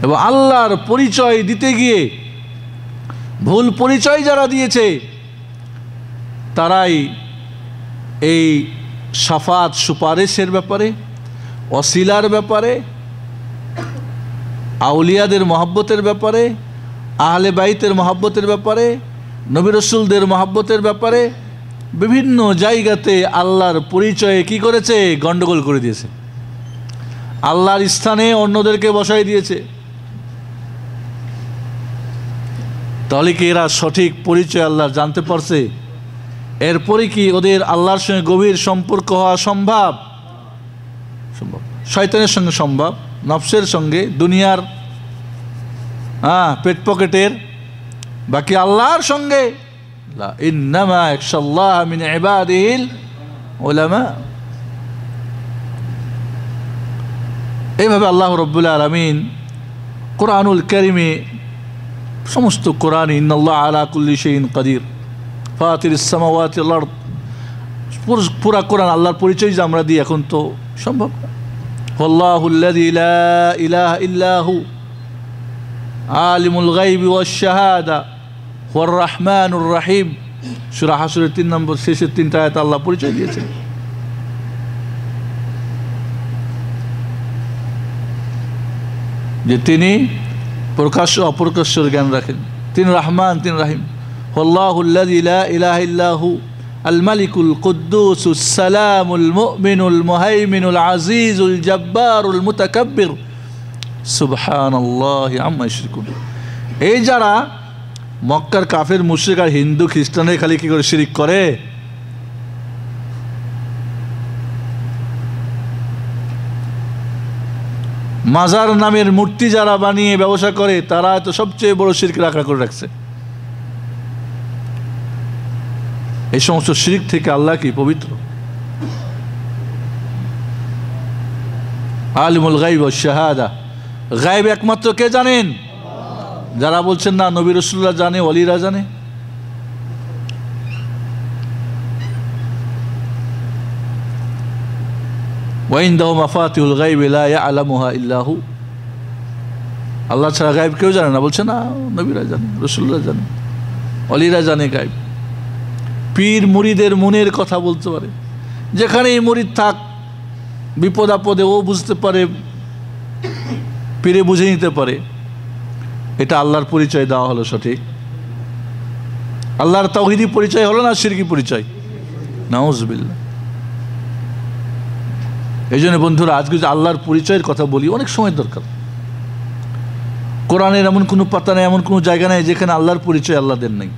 এবং আল্লাহর পরিচয় দিতে গিয়ে ভুল পরিচয় যারা দিয়েছে তারাই এই শাফাত সুপারিশের ব্যাপারে, ওসিলার ব্যাপারে, আউলিয়াদের মহব্বতের ব্যাপারে, আহলে বাইতের মহব্বতের ব্যাপারে, নবী রাসূলদের মহব্বতের ব্যাপারে বিভিন্ন জায়গাতে আল্লাহর পরিচয়ে কি করেছে? গন্ডগোল করে দিয়েছে। আল্লাহর স্থানে অন্যদেরকে বসাই দিয়েছে। তাহলে কি এরা সঠিক পরিচয় আল্লাহর জানতে পারছে? এরপরে কি ওদের আল্লাহর সঙ্গে গভীর সম্পর্ক হওয়া সম্ভব? সম্ভব। শয়তানের সঙ্গে সম্ভব, নফসের সঙ্গে, দুনিয়ার পেট পকেটের, বাকি আল্লাহর সঙ্গে লা ইন্নামা ইয়াখশাল্লাহ মিন ইবাদিহিল উলামা। এইভাবে আল্লাহ রাব্বুল আলামিন কোরআনুল কারীমে সমস্ত কোরআন ইন্নাল্লাহ আলা কুল্লি শাইইন কাদির ফাতিরিস সামাওয়াতি ওয়াল আরদ, পুরা কোরআন আল্লাহর পরিচয় যে আমরা দিই এখন তো সম্ভব না। আল্লাহুল্লাযী লা ইলাহা ইল্লা হু আলিমুল গায়বি ওয়াশ শাহাদা হুয়ার রহমানুর রহিম। সূরা হাশরের 3 নম্বর শেষের 3টা আয়াতে আল্লাহ পরিচয় দিয়েছেন। যে তিনি প্রকাশ্য অপ্রকাশ্যের জ্ঞান রাখেন, তিনি রহমান, তিনি রাহিম। আল্লাহুল্লাযী লা ইলাহা ইল্লা হু আল মালিকুল কুদ্দুসুস সালামুল মুমিনুল মুহাইমিনুল আজিজুল জব্বারুল মুতাকাব্বির সুবহানাল্লাহি আম্মা ইউশরিকুন। এই যারা মক্কার কাফের মুশরিক আর হিন্দু খ্রিস্টানের খালি কি করে শিরিক করে, মাজার নামের মূর্তি যারা বানিয়ে ব্যবসা করে, তারা তো সবচেয়ে বড় শিরক রাখা করে রাখছে। এই সমস্ত শিরক থেকে আল্লাহ কি পবিত্র। আলিমুল গায়ব ওয়াশ শাহাদা, গায়ব একমাত্র কে জানেন? যারা বলছেন না নবী রাসূলুল্লাহ জানে, ওলিরা জানে। ওয়াইনদাহু মাফাতিহুল গায়বি লা ইয়ালামুহা ইল্লা হু, আল্লাহ ছাড়া গায়ব কেউ জানে না। বলছে না নবীরা জানে, রাসূলুল্লাহ জানে, ওলিরা জানে গায়ব। পীর মুরিদের মনের কথা বলতে পারে, যেখানেই মুরিদ থাক বিপদ আপদে ও বুঝতে পারে, পীরে বুঝে নিতে পারে। এটা আল্লাহর পরিচয় দেওয়া হলো সঠিক? আল্লাহর তাওহীদি পরিচয় হলো না শিরকি পরিচয়? নাউজুবিল্লাহ। এই জন্য বন্ধুরা, আজকে যে আল্লাহর পরিচয়ের কথা বলি, অনেক সময় দরকার। কোরআনের এমন কোনো পাতা নেই, এমন কোনো জায়গা নেই যেখানে আল্লাহর পরিচয় আল্লাহ দেন নাই।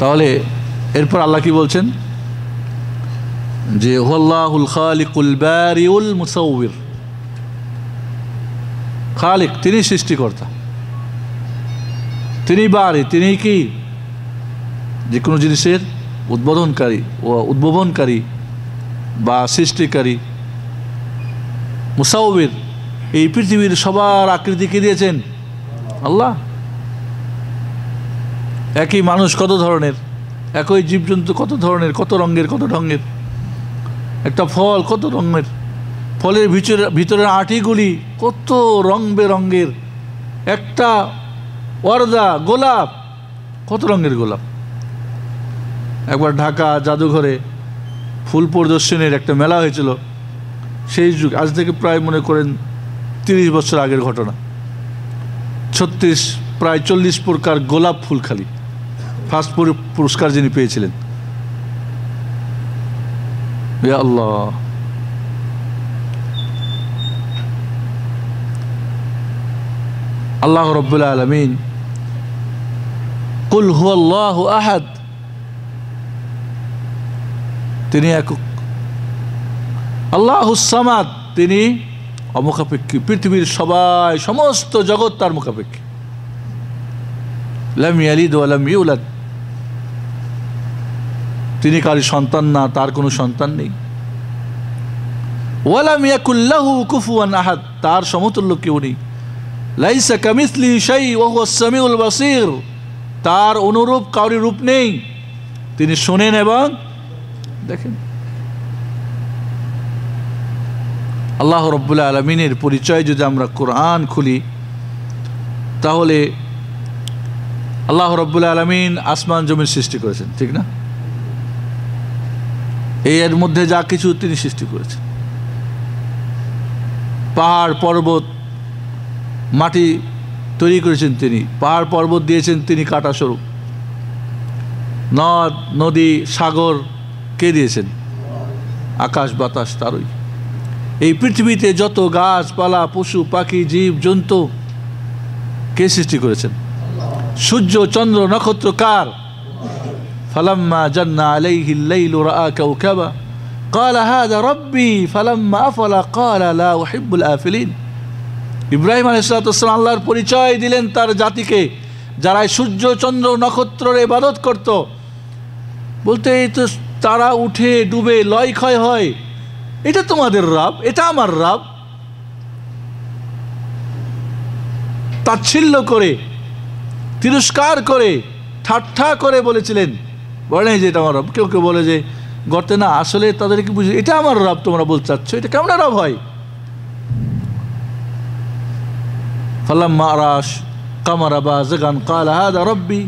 তাহলে এরপর আল্লাহ কি বলছেন যে হুয়াল্লাহুল খালিকুল বারিউল মুসাউবির, খালিক তিনি সৃষ্টিকর্তা, তিনি বারি, তিনি কি যে কোনো জিনিসের উদ্বোধনকারী ও উদ্ভাবনকারী বা সৃষ্টিকারী। মুসাউবির, এই পৃথিবীর সবার আকৃতি কে দিয়েছেন? আল্লাহ। একই মানুষ কত ধরনের, একই জীবজন্তু কত ধরনের, কত রঙের, কত ঢঙ্গের, একটা ফল কত রঙের, ফলের ভিতরের আটিগুলি কত রং বেরঙের, একটা ওয়ার্দা গোলাপ কত রঙের গোলাপ। একবার ঢাকা জাদুঘরে ফুল প্রদর্শনীর একটা মেলা হয়েছিল, সেই যুগ, আজ থেকে প্রায় মনে করেন 30 বছর আগের ঘটনা। 36 প্রায় 40 প্রকার গোলাপ ফুল, খালি ফার্স্ট পুরস্কার যিনি পেয়েছিলেন। ইয়া আল্লাহ, আল্লাহ রাব্বুল আলামিন কুল হুয়াল্লাহু আহাদ, তিনি একক। আল্লাহুস সামাদ, তিনি অমুখাপেক্ষী, পৃথিবীর সবাই, সমস্ত জগৎ তার মুখাপেক্ষী। লাম ইয়ালিদ ওয়া লাম ইউলাদ, তিনি কারো সন্তান না, তার কোনো সন্তান নেই। ওয়া লাম ইয়াকুল লাহু কুফুয়ান আহাদ, তার সমতুল্য কেউ নেই। লাইসা কামিসলিহি শাই ওয়া হুয়াস সামিউল বাসীর, তার অনুরূপ কারো রূপ নেই, তিনি শোনেন এবং দেখেন। আল্লাহ রাব্বুল আলামিনের পরিচয় যদি আমরা কোরআন খুলি, তাহলে আল্লাহ রাব্বুল আলামিন আসমান জমিন সৃষ্টি করেছেন, ঠিক না? এর মধ্যে যা কিছু তিনি সৃষ্টি করেছেন, পাহাড় পর্বত মাটি তৈরি করেছেন তিনি, পাহাড় পর্বত দিয়েছেন তিনি কাঁটা স্বরূপ, নদ নদী সাগর কে দিয়েছেন? আকাশ বাতাস তারই। এই পৃথিবীতে যত গাছপালা পশু পাখি জীব জন্তু কে সৃষ্টি করেছেন? সূর্য চন্দ্র নক্ষত্র কার? ফালাম্মা জান্না আলাইহিল লাইলু রাআ কাওকাবা ক্বালা হাযা রাব্বি ফালাম্মা আফলা ক্বালা লা উহিব্বুল আফিলিন। ইব্রাহিম আলাইহিস সালাম আল্লাহর পরিচয় দিলেন তার জাতিকে, যারা সূর্য চন্দ্র নক্ষত্রের ইবাদত করত, বলতে এই তো তারা উঠে ডুবে লয় ক্ষয় হয়, এটা তোমাদের রব, এটা আমার রব। তাচ্ছিল্য করে, তিরস্কার করে, ঠাট্টা করে বলেছিলেন, বলে যে এটা আমার রব। কেউ কেউ বলে যে গর্তে না, আসলে তাদেরকে বুঝে এটা আমার রব তোমরা বলতে চাচ্ছ, এটা কেমন রব হয়? ফালাম্মা আরাশ কামারা বাযিগান ক্বালা হাযা রাব্বি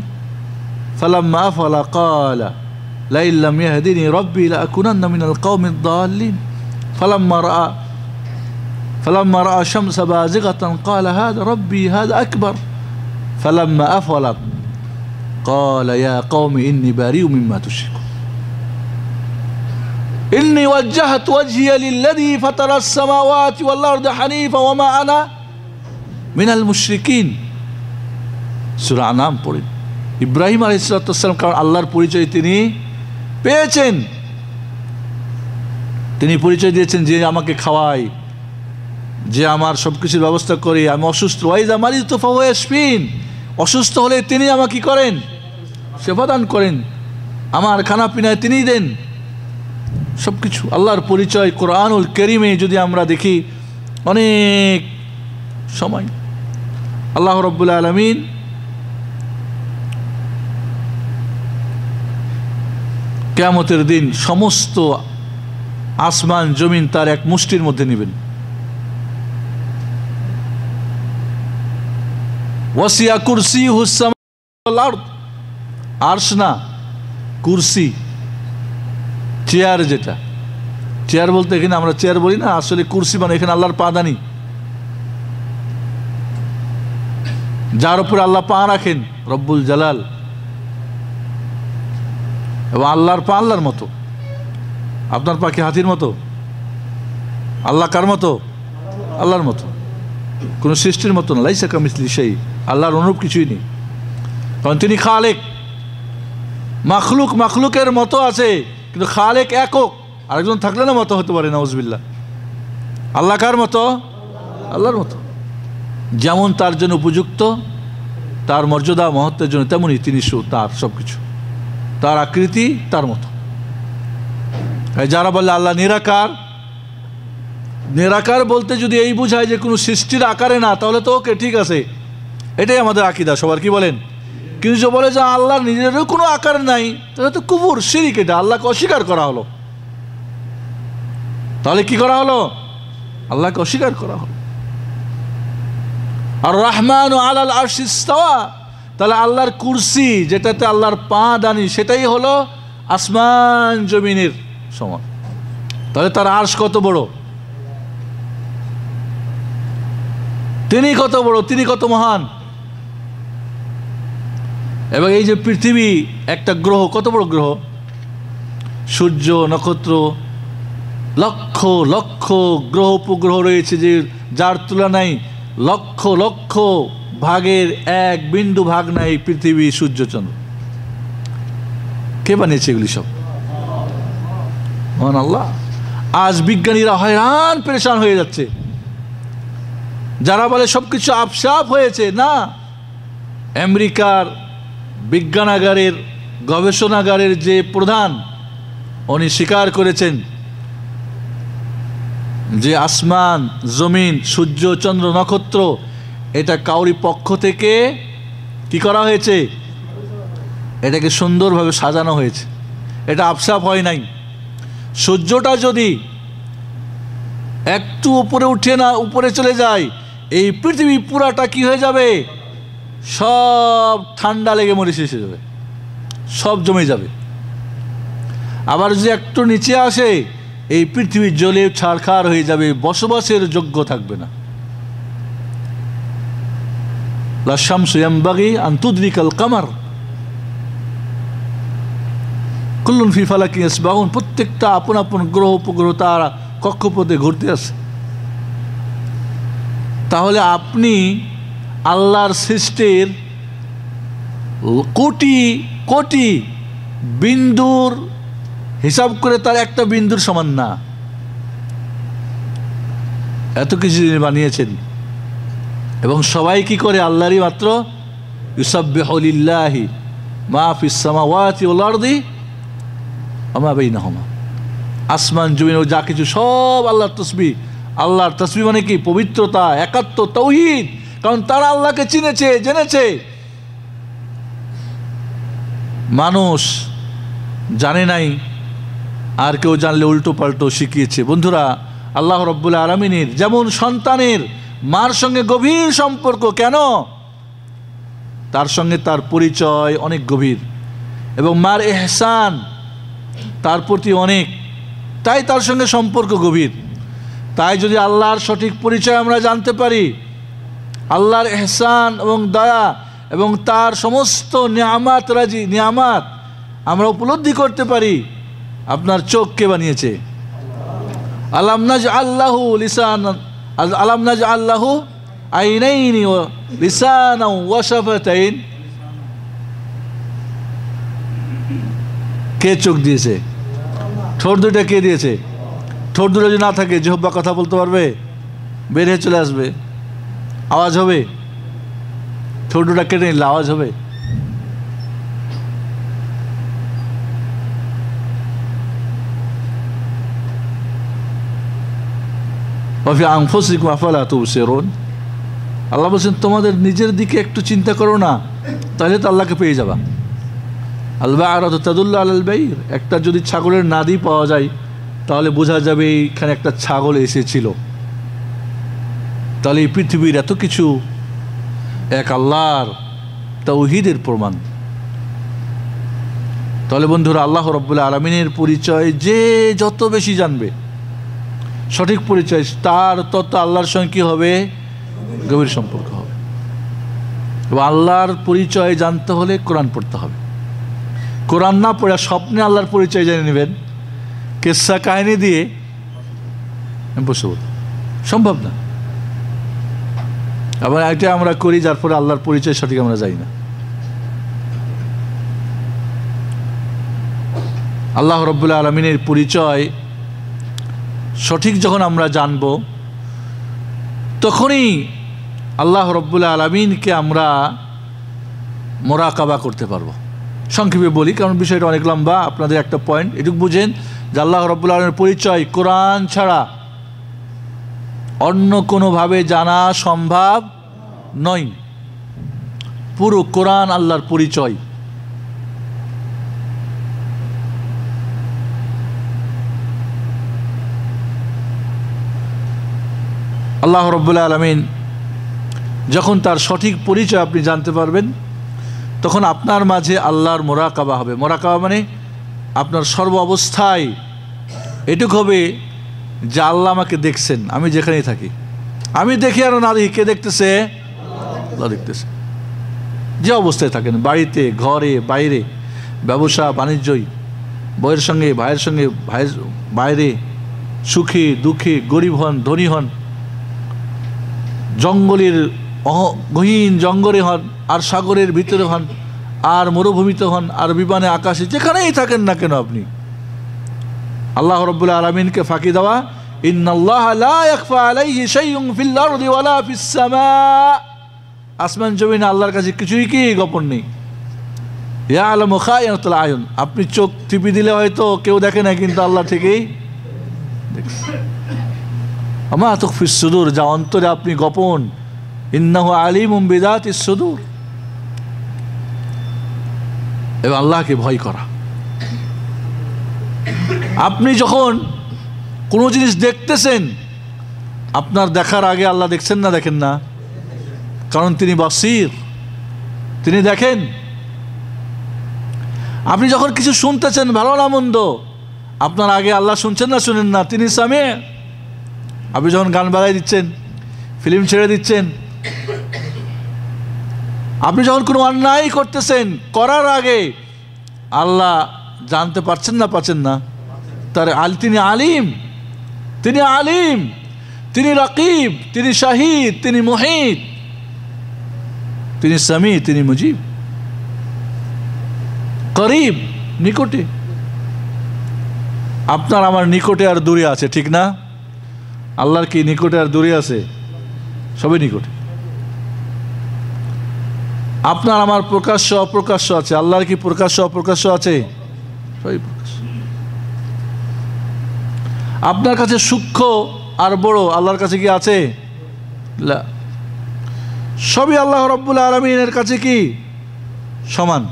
ফালাম্মা আফলা ক্বালা লাইন লাম ইয়াহদিনি রাব্বি লাআকুনান্না মিনাল কওমিদ দাল্লিন فلما رأى الشمس بازغة قال هذا ربي هذا أكبر فلما أفلت قال يا قوم إني بريء مما تشركون إني وجهت وجهي للذي فطر السماوات والأرض حنيفا وما أنا من المشركين। সূরা আনাম পড়েন। ইব্রাহিম আলাইহিস সালাম কারণ আল্লাহর পরিচয় তিনি পেয়েছেন, তিনি পরিচয় দিয়েছেন যে আমাকে খাওয়ায়, যে আমার সব কিছুর ব্যবস্থা করে, আমি অসুস্থ ওয়াইজা মারিতু ফাহুয়া ইয়াশফিন, অসুস্থ হলে তিনি আমাকে কি করেন? সেবা দান করেন, আমার খানা পিনায় তিনিই দেন, সব কিছু আল্লাহর পরিচয় কোরআনুল কারীমে যদি আমরা দেখি অনেক সময় আল্লাহ রাব্বুল আলামিন কিয়ামতের দিন সমস্ত আসমান জমিন তার এক মুষ্টির মধ্যে নেবেন। ওয়াসিয়া কুরসিয়ুহুস সামাওয়াতি ওয়াল আরদ, আরশ না, কুরসি, চেয়ার, যেটা চেয়ার বলতে এখানে আমরা চেয়ার বলি না, আসলে কুরসি মানে এখানে আল্লাহর পাদানি, যার উপরে আল্লাহ পা রাখেন, রব্বুল জালাল। এবং আল্লাহর পা আল্লাহর মতো। আপনার পা কি হাতির মতো? আল্লাহ কার মতো? আল্লাহর মতো, কোনো সৃষ্টির মতো না। লাইসা কামিসলি সেই, আল্লাহর অনুরূপ কিছুই নেই, কারণ তিনি খালেক। মাখলুক মাখলুকের মতো আছে, কিন্তু খালেক একক, আরেকজন থাকলে না মতো হতে পারে, নাউজুবিল্লাহ। আল্লাহ কার মতো? আল্লাহর মতো। যেমন তার জন্য উপযুক্ত, তার মর্যাদা মহত্বের জন্য, তেমনই তিনি তার সব কিছু, তার আকৃতি তার মতো। যারা বলে আল্লাহ নিরাকার, নিরাকার বলতে যদি এই বোঝায় যে কোনো সৃষ্টির আকারে না, তাহলে তো ওকে ঠিক আছে, এটাই আমাদের আকীদা সবার, কি বলেন? কিন্তু যে বলে যে আল্লাহর নিজেরও কোনো আকার নাই, তাহলে তো কুফর, শিরক, এটা আল্লাহকে অস্বীকার করা হলো। তাহলে কি করা হলো? আল্লাহকে অস্বীকার করা হলো। আর রহমান আলাল আরশি ইস্তাওয়া, তাহলে আল্লাহর কুরসি, যেটাতে আল্লাহর পা দানি, সেটাই হলো আসমান জমিনের সমান। তাহলে তার আরশ কত বড়, তিনি কত বড়, তিনি কত মহান। এবং এই যে পৃথিবী একটা গ্রহ, কত বড় গ্রহ, সূর্য, নক্ষত্র, লক্ষ লক্ষ গ্রহ উপগ্রহ রয়েছে, যে যার তুলনায় লক্ষ লক্ষ ভাগের এক বিন্দু ভাগ নাই পৃথিবী, সূর্য, চন্দ্র। কে বানিয়েছে এগুলি সব? মহান আল্লাহ। আজ বিজ্ঞানীরা হয়রান পেরেশান হয়ে যাচ্ছে, যারা বলে সবকিছু আপসাপ হয়েছে। না, আমেরিকার বিজ্ঞানাগারের, গবেষণাগারের যে প্রধান, উনি স্বীকার করেছেন যে আসমান, জমিন, সূর্য, চন্দ্র, নক্ষত্র, এটা কাউরি পক্ষ থেকে কি করা হয়েছে? এটাকে সুন্দরভাবে সাজানো হয়েছে, এটা আপসাপ হয় নাই। সূর্যটা যদি একটু উপরে উঠে না, উপরে চলে যায়, এই পৃথিবী পুরাটা কি হয়ে যাবে? সব ঠান্ডা লেগে মরে শেষ হয়ে যাবে, সব জমে যাবে। আবার যদি একটু নিচে আসে, এই পৃথিবী জ্বলে ছারখার হয়ে যাবে, বসবাসের যোগ্য থাকবে না। লা শামসু ইয়ামবাগি আন তুদরিকাল কামার কুল্লুন ফি ফালাকিন ইয়াসবাহুন। প্রত্যেকটা আপন আপন গ্রহ উপগ্রহ তারা কক্ষপথে ঘুরতে আছে। তাহলে আপনি আল্লাহর সৃষ্টির কোটি কোটি বিন্দুর হিসাব করে তার একটা বিন্দুর সমান না, এত কিছু বানিয়েছেন। এবং সবাই কি করে? আল্লাহরই মাত্র। ইউসাব্বিহু লিল্লাহি মা ফিস সামাওয়াতি ওয়াল আরদি ওয়া মা বাইনাহুমা। আসমান জমিন ও যা কিছু সব আল্লাহর তাসবিহ। আল্লাহর তাসবিহ মানে কি? পবিত্রতা, একাত্ম, তাওহীদ। কারণ তারা আল্লাহকে চিনেছে, জেনেছে। মানুষ জানে নাই, আর কেউ জানলে উল্টো পাল্টো শিখিয়েছে। বন্ধুরা, আল্লাহ রাব্বুল আলামিনের যেমন সন্তানের মার সঙ্গে গভীর সম্পর্ক, কেন? তার সঙ্গে তার পরিচয় অনেক গভীর, এবং মার ইহসান তার প্রতি অনেক, তাই তার সঙ্গে সম্পর্ক গভীর। তাই যদি আল্লাহর সঠিক পরিচয় আমরা জানতে পারি, আল্লাহর ইহসান এবং দয়া এবং তার সমস্ত নিয়ামাত আমরা উপলব্ধি করতে পারি। আপনার চোখ কে বানিয়েছে? আলাম নাজআল লাহু লিসানান, আলাম নাজআল লাহু আইনাইনি ওয়া লিসানান ওয়া শাফাতাইন। কে চোখ দিয়েছে? ঠোঁট দুটো কে দিয়েছে? ঠোঁট দুটো যদি না থাকে, জিহ্বা কথা বলতে পারবে? বের হয়ে চলে আসবে, আওয়াজ হবে। ঠোঁট দুটো কেটে নিলে আওয়াজ হবে? আল্লাহ বলছেন তোমাদের নিজের দিকে একটু চিন্তা করো না, তাহলে তো আল্লাহকে পেয়ে যাবা। একটা যদি ছাগলের নাদি পাওয়া যায়, তাহলে বোঝা যাবে এইখানে একটা ছাগল এসেছিল। তাহলে এই পৃথিবীর এত কিছু এক আল্লাহর তাওহীদের প্রমাণ। তাহলে বন্ধুরা, আল্লাহ রাব্বুল আলামিনের পরিচয় যে যত বেশি জানবে, সঠিক পরিচয়, তার তত আল্লাহর সঙ্গে কী হবে? গভীর সম্পর্ক হবে। এবং আল্লাহর পরিচয় জানতে হলে কোরআন পড়তে হবে। কোরআন না পড়ে স্বপ্নে আল্লাহর পরিচয় জেনে নেবেন, কিসসা কাহিনী দিয়ে, ইম্পসিবল, সম্ভব না। আবার এটা আমরা করি, যার পরে আল্লাহর পরিচয় সঠিক আমরা যাই না। আল্লাহ রাব্বুল আলামিনের পরিচয় সঠিক যখন আমরা জানব, তখনই আল্লাহ রাব্বুল আলামিনকে আমরা মোরাকাবা করতে পারবো। সংক্ষেপে বলি, কারণ বিষয়টা অনেক লম্বা। আপনাদের একটা পয়েন্ট এটুকু বুঝেন যে আল্লাহ রাব্বুল আলামিনের পরিচয় কোরআন ছাড়া অন্য কোনোভাবে জানা সম্ভব নয়। পুরো কোরআন আল্লাহর পরিচয়। আল্লাহ রাব্বুল আলামিন যখন তার সঠিক পরিচয় আপনি জানতে পারবেন, তখন আপনার মাঝে আল্লাহর মোরাকাবা হবে। মোরাকাবা মানে আপনার সর্ব অবস্থায় এটুক হবে যে আল্লাহ আমাকে দেখছেন, আমি যেখানেই থাকি। আমি দেখি আর না দেখি, কে দেখতেছে? আল্লাহ দেখতেছে। যে অবস্থায় থাকেন, বাড়িতে, ঘরে, বাইরে, ব্যবসা বাণিজ্যই, বইয়ের সঙ্গে, ভাইয়ের সঙ্গে, ভাইয়ের বাইরে, সুখী দুঃখী, গরিব হন ধনী হন, জঙ্গলের গহীন জঙ্গলে হন, আর সাগরের ভিতরে হন, আর মরুভূমিতে হন, আর বিমানে আকাশে, যেখানেই থাকেন না কেন আপনি আল্লাহ রাব্বুল আলামিনকে ফাঁকি দেওয়া। ইন্নাল্লাহা লা ইয়াখফা আলাইহি শাইউন ফিল আরদি ওয়ালা ফিস সামা, আসমান জমিনে আল্লাহর কাছে কিছুই কি গোপন নেই। ইয়ালামু খায়িনাতুল আয়ুন, আপনি চোখ টিপি দিলে হয়তো কেউ দেখে না, কিন্তু আল্লাহ ঠিকই দেখছে। আমা তুখফিস সুদূর, যা অন্তরে আপনি গোপন, ইন্নাহু আলিমুম বিযাতিস সুদূর। এবং আল্লাহকে ভয় করা। আপনি যখন কোনো জিনিস দেখতেছেন, আপনার দেখার আগে আল্লাহ দেখছেন না দেখেন না? কারণ তিনি বাসির, তিনি দেখেন। আপনি যখন কিছু শুনতেছেন, ভালো না মন্দ, আপনার আগে আল্লাহ শুনছেন না শুনেন না? তিনি সামে। আপনি যখন গান বাজাই দিচ্ছেন, ফিল্ম ছেড়ে দিচ্ছেন, আপনি যখন কোনো অন্যায় করতেছেন, করার আগে আল্লাহ জানতে পারছেন না পাচ্ছেন না? তার তিনি আলিম, তিনি আলিম, তিনি রাকিব, তিনি শাহিদ, তিনি মুহিত, তিনি সামি, তিনি মুজিব, করিব, নিকটে। আপনার আমার নিকটে আর দূরে আছে, ঠিক না? আল্লাহর কি নিকটে আর দূরে আছে? সবই নিকটে। আপনার আমার প্রকাশ্য অপ্রকাশ্য আছে, আল্লাহর কি প্রকাশ্য অপ্রকাশ্য আছে? সবই প্রকাশ্য। আপনার কাছে সূক্ষ্ম আর বড়, আল্লাহর কাছে কি আছে? না। সবই আল্লাহ রাব্বুল আলামিনের কাছে কি সমান।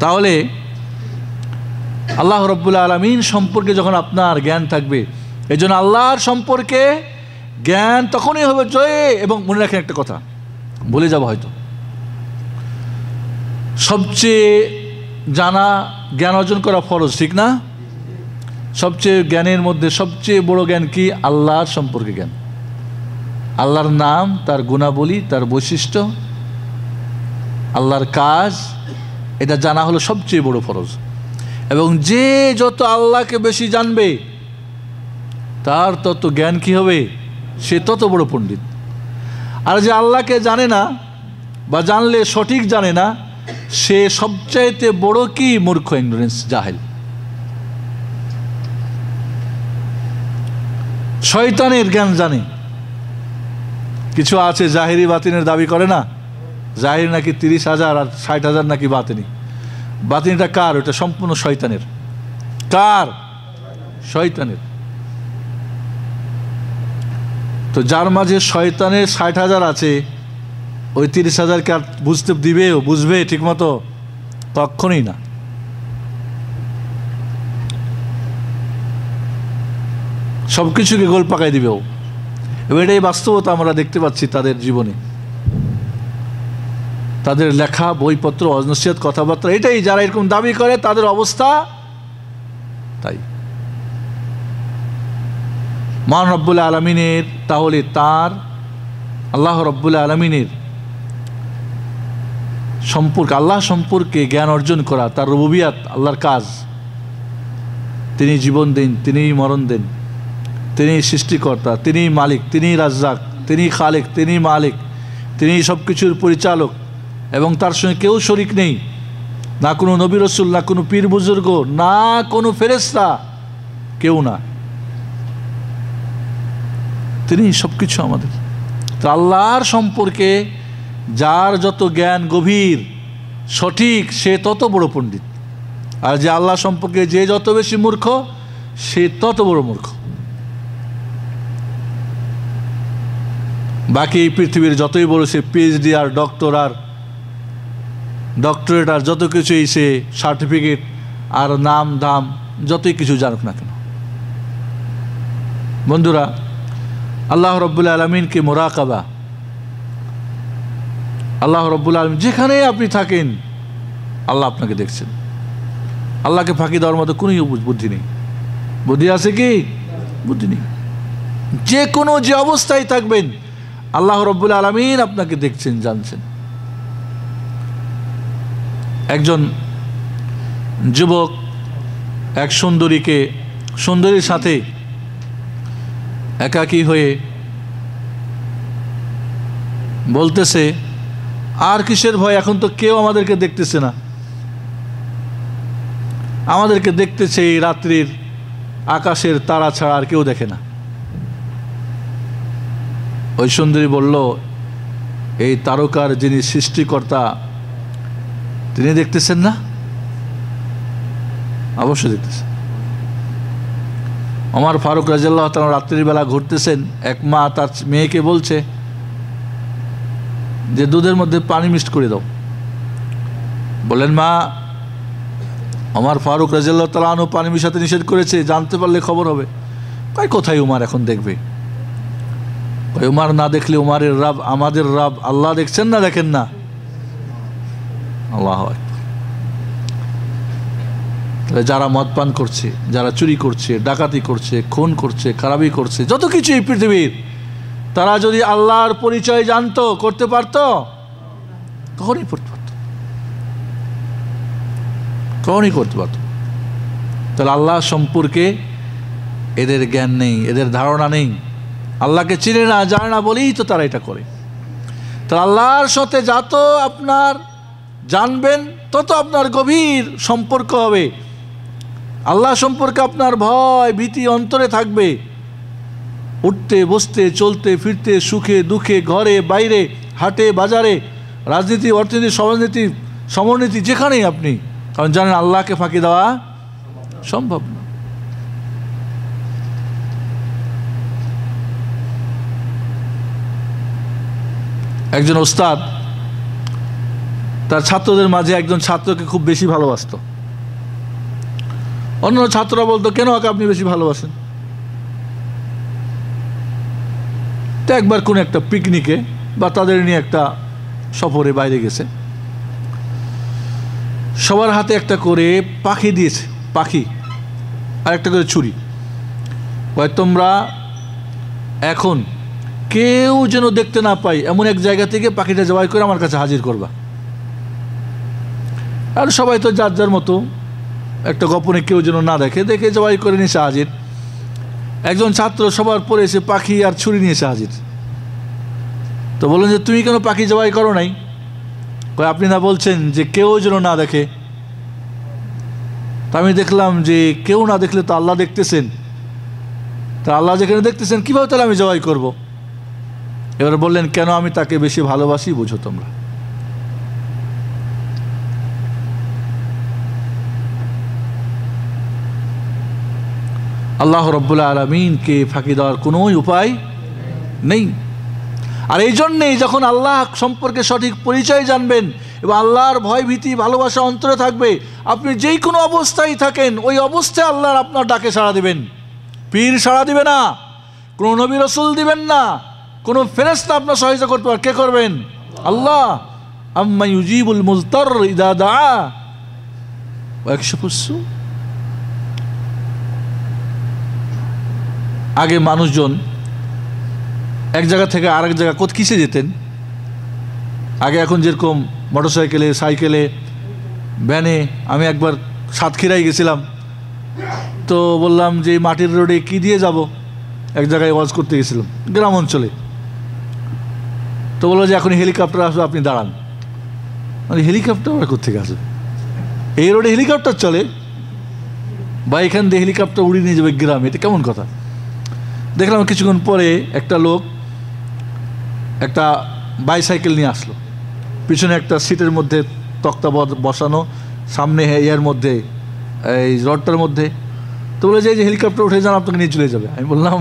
তাহলে আল্লাহ রাব্বুল আলামিন সম্পর্কে যখন আপনার জ্ঞান থাকবে, এই জন্য আল্লাহর সম্পর্কে জ্ঞান তখনই হবে জয়ে। এবং মনে রাখেন একটা কথা, বলে যাব হয়তো, সবচেয়ে জানা, জ্ঞান অর্জন করা ফরজ, ঠিক না? সবচেয়ে জ্ঞানের মধ্যে সবচেয়ে বড় জ্ঞান কি? আল্লাহর সম্পর্কে জ্ঞান। আল্লাহর নাম, তার গুণাবলী, তার বৈশিষ্ট্য, আল্লাহর কাজ, এটা জানা হলো সবচেয়ে বড় ফরজ। এবং যে যত আল্লাহকে বেশি জানবে, তার তত জ্ঞান কি হবে? সে তত বড় পণ্ডিত। আর যে আল্লাহকে জানে না, বা জানলে সঠিক জানে না, সে সবচাইতে বড় কি? মূর্খ, ইগনোরেন্স, জাহেল। শয়তানের জ্ঞান জানে। কিছু আছে জাহেরি বাতিনের দাবি করে না, জাহির নাকি 30,000 আর 60,000 নাকি বাতিনি। বাতিনিটা কার? ওটা সম্পূর্ণ শয়তানের। কার? শয়তানের। তো যার মাঝে শয়তানের 60,000 আছে, ওই 30,000কে আর বুঝতে দিবে, ও বুঝবে ঠিক মতো? কখনই না। সব কিছুকে গোল পাকাই দিবে ও। এবং এটাই বাস্তবতা আমরা দেখতে পাচ্ছি তাদের জীবনে, তাদের লেখা বইপত্র, নসিহত, কথাবার্তা, এটাই। যারা এরকম দাবি করে তাদের অবস্থা তাই। মহান রব্বুল আলামিনের, তাহলে তার আল্লাহ রব্বুল আলামিনের সম্পর্কে, আল্লাহ সম্পর্কে জ্ঞান অর্জন করা, তার রুবুবিয়াত, আল্লাহর কাজ, তিনি জীবন দেন, তিনিই মরণ দেন, তিনি সৃষ্টিকর্তা, তিনিই মালিক, তিনিই রাজ্জাক, তিনি খালেক, তিনি মালিক, তিনি সব কিছুর পরিচালক এবং তার সঙ্গে কেউ শরিক নেই, না কোনো নবী রসুল, না কোনো পীর বুজুর্গ, না কোনো ফেরেশতা, কেউ না, তিনি সব কিছু আমাদের। তো আল্লাহর সম্পর্কে যার যত জ্ঞান গভীর সঠিক, সে তত বড় পণ্ডিত, আর যে আল্লাহ সম্পর্কে যে যত বেশি মূর্খ, সে তত বড় মূর্খ। বাকি এই পৃথিবীর যতই বড় সে পিএইচডি আর ডক্টরেট আর যত কিছুই সে সার্টিফিকেট আর নাম দাম যতই কিছু জানুক না কেন, বন্ধুরা, আল্লাহ রব্বুল আলমিনকে মোরাকাবা, আল্লাহ রব্বুল আলমিন যেখানে আপনি থাকেন আল্লাহ আপনাকে দেখছেন। আল্লাহকে ফাঁকি দেওয়ার মতো কোনো বুদ্ধি নেই। বুদ্ধি আছে কি? বুদ্ধি নেই। যে কোনো যে অবস্থায় থাকবেন আল্লাহ রব্বুল আলমিন আপনাকে দেখছেন, জানছেন। একজন যুবক এক সুন্দরীর সাথে একাকী হয়ে বলতেছে, আর কিসের ভয়, এখন তো কেউ আমাদেরকে দেখতেছে না, আমাদেরকে দেখতেছে এই রাত্রির আকাশের তারা ছাড়া আর কেউ দেখে না। ওই সুন্দরী বলল, এই তারকার যিনি সৃষ্টিকর্তা তিনি দেখতেছেন না? অবশ্যই দেখতেছেন। ওমর ফারুক রাদিয়াল্লাহু তাআলা রাত্রির বেলা ঘুরতেছেন, এক মা তার মেয়েকে বলছে যে দুধের মধ্যে পানি মিক্সড করে দাও। বলেন, মা, ওমর ফারুক রাদিয়াল্লাহু তাআলা আনহু পানি মিশাতে নিষেধ করেছে, জানতে পারলে খবর হবে। কয়, কোথায় উমার এখন দেখবে? ওই উমার না দেখলে উমারের রব, আমাদের রব আল্লাহ দেখছেন না, দেখেন না? আল্লাহু আকবার। তাহলে যারা মদ পান করছে, যারা চুরি করছে, ডাকাতি করছে, খুন করছে, খারাপি করছে, যত কিছু এই পৃথিবীর, তারা যদি আল্লাহর পরিচয় জানতো, করতে পারতো? কখনই করতে পারত, কখনই করতে পারত। তাহলে আল্লাহ সম্পর্কে এদের জ্ঞান নেই, এদের ধারণা নেই, আল্লাহকে চিনে না, জানে না বলেই তো তারা এটা করে। তাহলে আল্লাহর সাথে যত আপনার জানবেন তত আপনার গভীর সম্পর্ক হবে, আল্লাহ সম্পর্কে আপনার ভয় ভীতি অন্তরে থাকবে। উঠতে বসতে, চলতে ফিরতে, সুখে দুঃখে, ঘরে বাইরে, হাটে বাজারে, রাজনীতি, অর্থনীতি, সমরনীতি, যেখানেই আপনি, কারণ জানেন আল্লাহকে ফাঁকি দেওয়া সম্ভব না। একজন ওস্তাদ তার ছাত্রদের মাঝে একজন ছাত্রকে খুব বেশি ভালোবাসতো। অন্য ছাত্ররা বলতো, কেন ওকে আপনি বেশি ভালোবাসেন? তো একবার কোন একটা পিকনিকে বা তাদের নিয়ে একটা সফরে বাইরে গেছে, সবার হাতে একটা করে পাখি দিয়েছে, পাখি আর একটা করে ছুরি। তোমরা এখন কেউ যেন দেখতে না পাই এমন এক জায়গা থেকে পাখিটা জবাই করে আমার কাছে হাজির করবা। আর সবাই তো যার যার মতো একটা গোপনে, কেউ যেন না দেখে, দেখে জবাই করে নিয়ে এসে হাজির। একজন ছাত্র সবার পরে এসে পাখি আর ছুরি নিয়ে এসে হাজির। তো বললেন যে, তুমি কেন পাখি জবাই করো নাই? কয়, আপনি না বলছেন যে কেউ যেন না দেখে? তা আমি দেখলাম যে কেউ না দেখলে তো আল্লাহ দেখতেছেন, তা আল্লাহ যেখানে দেখতেছেন কীভাবে তাহলে আমি জবাই করব? এবার বললেন, কেন আমি তাকে বেশি ভালোবাসি বুঝো তোমরা। আল্লাহ রব্বুল আলমিনকে ফাঁকি দেওয়ার কোনো উপায় নেই। আর এই জন্যেই যখন আল্লাহ সম্পর্কে সঠিক পরিচয় জানবেন এবং আল্লাহর ভয় ভীতি ভালোবাসা অন্তরে থাকবে, আপনি যেই কোনো অবস্থায় থাকেন ওই অবস্থায় আল্লাহর আপনার ডাকে সাড়া দিবেন। পীর সাড়া দিবে না, কোনো নবী রসুল দিবেন না, কোনো ফেরেশতা আপনার সহায়তা করতে পারবে, কে করবেন? আল্লাহ। আম্মা ইউজিবুল মুজতার ইযা দাআ ওয়া ইয়াকশিফুস সু। আগে মানুষজন এক জায়গা থেকে আরেক জায়গা কিসে যেতেন? আগে এখন যেরকম মোটরসাইকেলে, সাইকেলে, ভ্যানে। আমি একবার সাতক্ষীরায় গেছিলাম, তো বললাম যে মাটির রোডে কি দিয়ে যাব, এক জায়গায় ওয়াজ করতে গেছিলাম গ্রাম অঞ্চলে। তো বললো যে এখন হেলিকপ্টার আসবে, আপনি দাঁড়ান। মানে হেলিকপ্টার ওরা কোথেকে আসবে? এই রোডে হেলিকপ্টার চলে বা এখান দিয়ে হেলিকপ্টার উড়িয়ে নিয়ে যাবে গ্রামে, এটা কেমন কথা? দেখলাম কিছুক্ষণ পরে একটা লোক একটা বাইসাইকেল নিয়ে আসলো, পিছনে একটা সিটের মধ্যে তক্তা বসানো, সামনে এর মধ্যে এই রডটার মধ্যে। তো বলে যে হেলিকপ্টার উঠে যান, আপনাকে নিয়ে চলে যাবে। আমি বললাম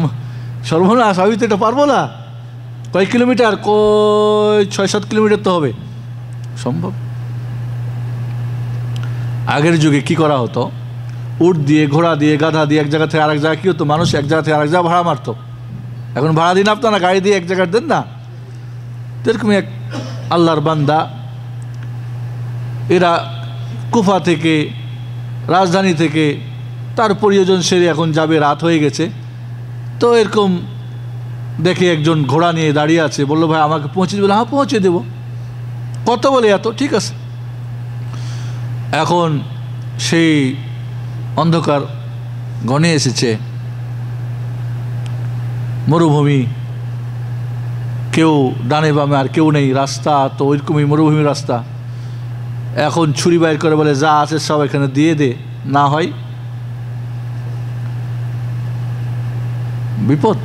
সর্বনাশ, আমি তো এটা পারবো না। কয়েক কিলোমিটার? 6-7 কিলোমিটার তো হবে। সম্ভব? আগের যুগে কি করা হতো, উট দিয়ে, ঘোড়া দিয়ে, গাধা দিয়ে এক জায়গা থেকে আরেক জায়গা, কী হতো, মানুষ এক জায়গা থেকে আরেক জায়গা ভাড়া মারতো। এখন ভাড়া দিন আপনারা, গাড়ি দিয়ে এক জায়গায় দেন না। এরকমই এক আল্লাহর বান্দা, এরা কুফা থেকে, রাজধানী থেকে তার প্রয়োজন সেরে এখন যাবে, রাত হয়ে গেছে। তো এরকম দেখে একজন ঘোড়া নিয়ে দাঁড়িয়ে আছে, বললো ভাই আমাকে পৌঁছে দেবে? হ্যাঁ পৌঁছে দেবো। কত বলে? এত। ঠিক আছে। এখন সেই অন্ধকার ঘনে এসেছে, মরুভূমি, কেউ ডানে বামে আর কেউ নেই, রাস্তা তো ওইরকমই মরুভূমির রাস্তা। এখন ছুরি বাইর করে বলে যা আছে সব এখানে দিয়ে দে, না হয় বিপদ।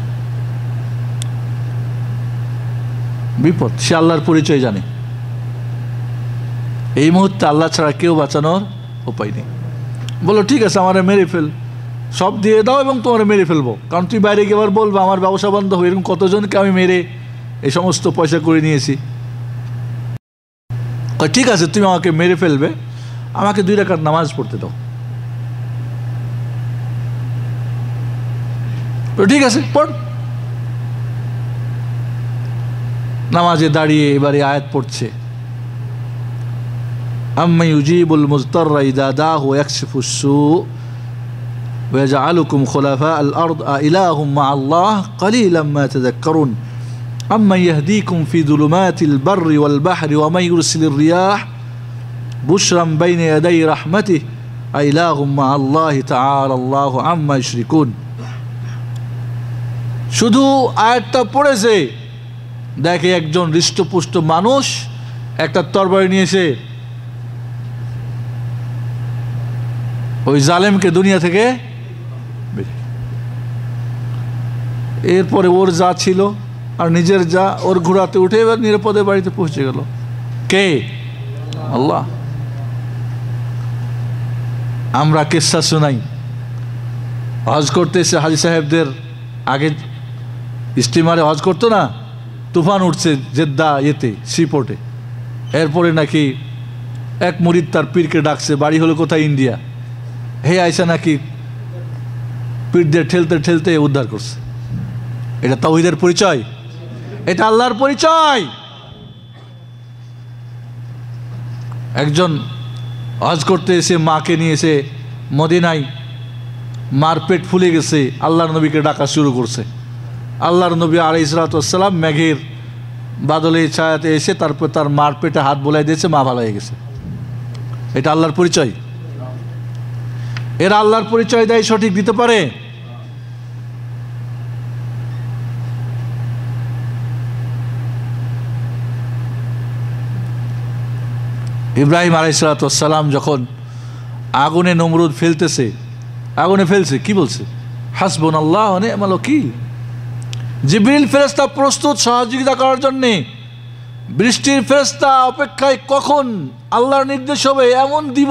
বিপদ। সে আল্লাহর পরিচয় জানে। এই মুহূর্তে আল্লাহ ছাড়া কেউ বাঁচানোর উপায় নেই। বলো ঠিক আছে, আমারে মেরে ফেল, সব দিয়ে দাও এবং তোমার মেরে ফেলবো, কারণ তুই বাইরে গিয়ে আবার বলবো আমার ব্যবসা বন্ধ হবে। এরকম কতজনকে আমি মেরে এই সমস্ত পয়সা করে নিয়েছি। ঠিক আছে, তুমি আমাকে মেরে ফেলবে, আমাকে 2 রাকাত নামাজ পড়তে দাও। ঠিক আছে, পড়। নামাজে দাঁড়িয়ে এবারে আয়াত পড়ছে, আম্মা ইউজিবুল মুজতাররা ইযা দাহু ইয়াকশিফুস সু ওয়া ইয়াজআলুকুম খুলাফা আল আরদ আইলাহুম মা আল্লাহ কলিলাম মা তাযাক্কারুন আম্মা ইয়াহদিকুম ফি যুলুমাতিল বাররি ওয়াল বাহরি ওয়া মা ইউরসিলির রিয়াহ বুশরাম বাইনা ইয়াদাই রাহমাতিহি আইলাহুম মা আল্লাহ তাআলা আল্লাহু আম্মা ইউশরিকুন। শুধু আয়াতটা পড়েছে, দেখে একজন হৃষ্টপুষ্ট মানুষ একটা তরবারি নিয়েছে, ওই জালেমকে দুনিয়া থেকে। এরপরে ওর যা ছিল আর নিজের যা, ওর ঘোড়াতে উঠে এবার নিরাপদে বাড়িতে পৌঁছে গেল। কে? আল্লাহ। আমরা কিসসা শোনাই, হজ করতে এসে হাজি সাহেবদের আগে স্টিমারে হজ করতো না, তুফান উঠছে জেদ্দা ইয়েতে সিপোর্টে। এরপরে নাকি এক মুরিদ তার পীরকে ডাকছে, বাড়ি হলো কোথায়? ইন্ডিয়া। হে আয়সা নাকি পীর দিয়ে ঠেলতে ঠেলতে উদ্ধার করছে। এটা তাওহীদের পরিচয়, এটা আল্লাহর পরিচয়। একজন হজ করতে এসে মাকে নিয়ে এসে মদিনায়, মার পেট ফুলে গেছে, আল্লাহর নবীকে ডাকা শুরু করছে। আল্লাহর নবী আলাইহিস সালাতু ওয়াস সালাম মেঘের বাদলে ছায়াতে এসে তারপর তার মার পেটে হাত বোলাই দিয়েছে, মা ভালো হয়ে গেছে। এটা আল্লাহর পরিচয়। এরা আল্লাহর পরিচয় দেয়, সঠিক দিতে পারে? ইব্রাহিম আলাইহিস সালাতু ওয়াস সালাম যখন আগুনে নমরুদ ফেলতেছে, আগুনে ফেলছে, কি বলছে? হাসবুনাল্লাহু ওয়া নি'মাল ওয়াকিল। জিবরিল ফেরেশতা প্রস্তুত সহযোগিতা করার জন্যে, বৃষ্টির ফেরেশতা অপেক্ষায়, কখন আল্লাহর নির্দেশ হবে এমন দিব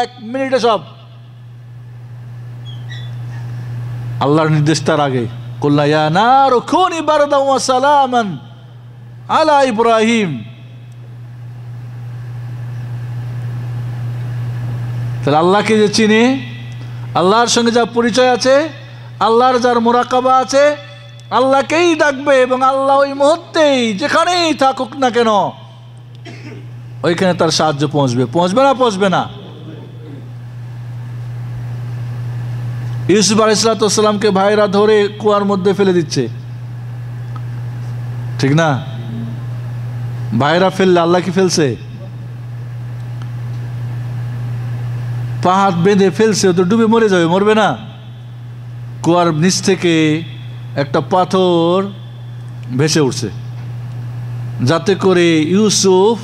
1 মিনিটে সব। আল্লাহর নির্দেশ তার আগে, কুল্লা ইয়া নারু কুনি বারদান ওয়া সালামান আলা ইব্রাহিম। তাহলে আল্লাহকে যে চিনে, আল্লাহর সঙ্গে যা পরিচয় আছে, আল্লাহর যার মুরাকাবা আছে, আল্লাহকেই ডাকবে এবং আল্লাহ ওই মুহূর্তেই যেখানেই থাকুক না কেন ওইখানে তার সাহায্য পৌঁছবে। পৌঁছবে না? পৌঁছবে না? ইউসুফ আলাইহিস সালামকে ভাইরা ধরে কুয়ার মধ্যে ফেলে দিচ্ছে, ঠিক না? ভাইরা ফেললে আল্লাহ কি ফেলছে? পা হাত বেঁধে ফেলছে, ও তো ডুবে মরে যাবে, মরবে না? কুয়ার নিচ থেকে একটা পাথর ভেসে উঠছে যাতে করে ইউসুফ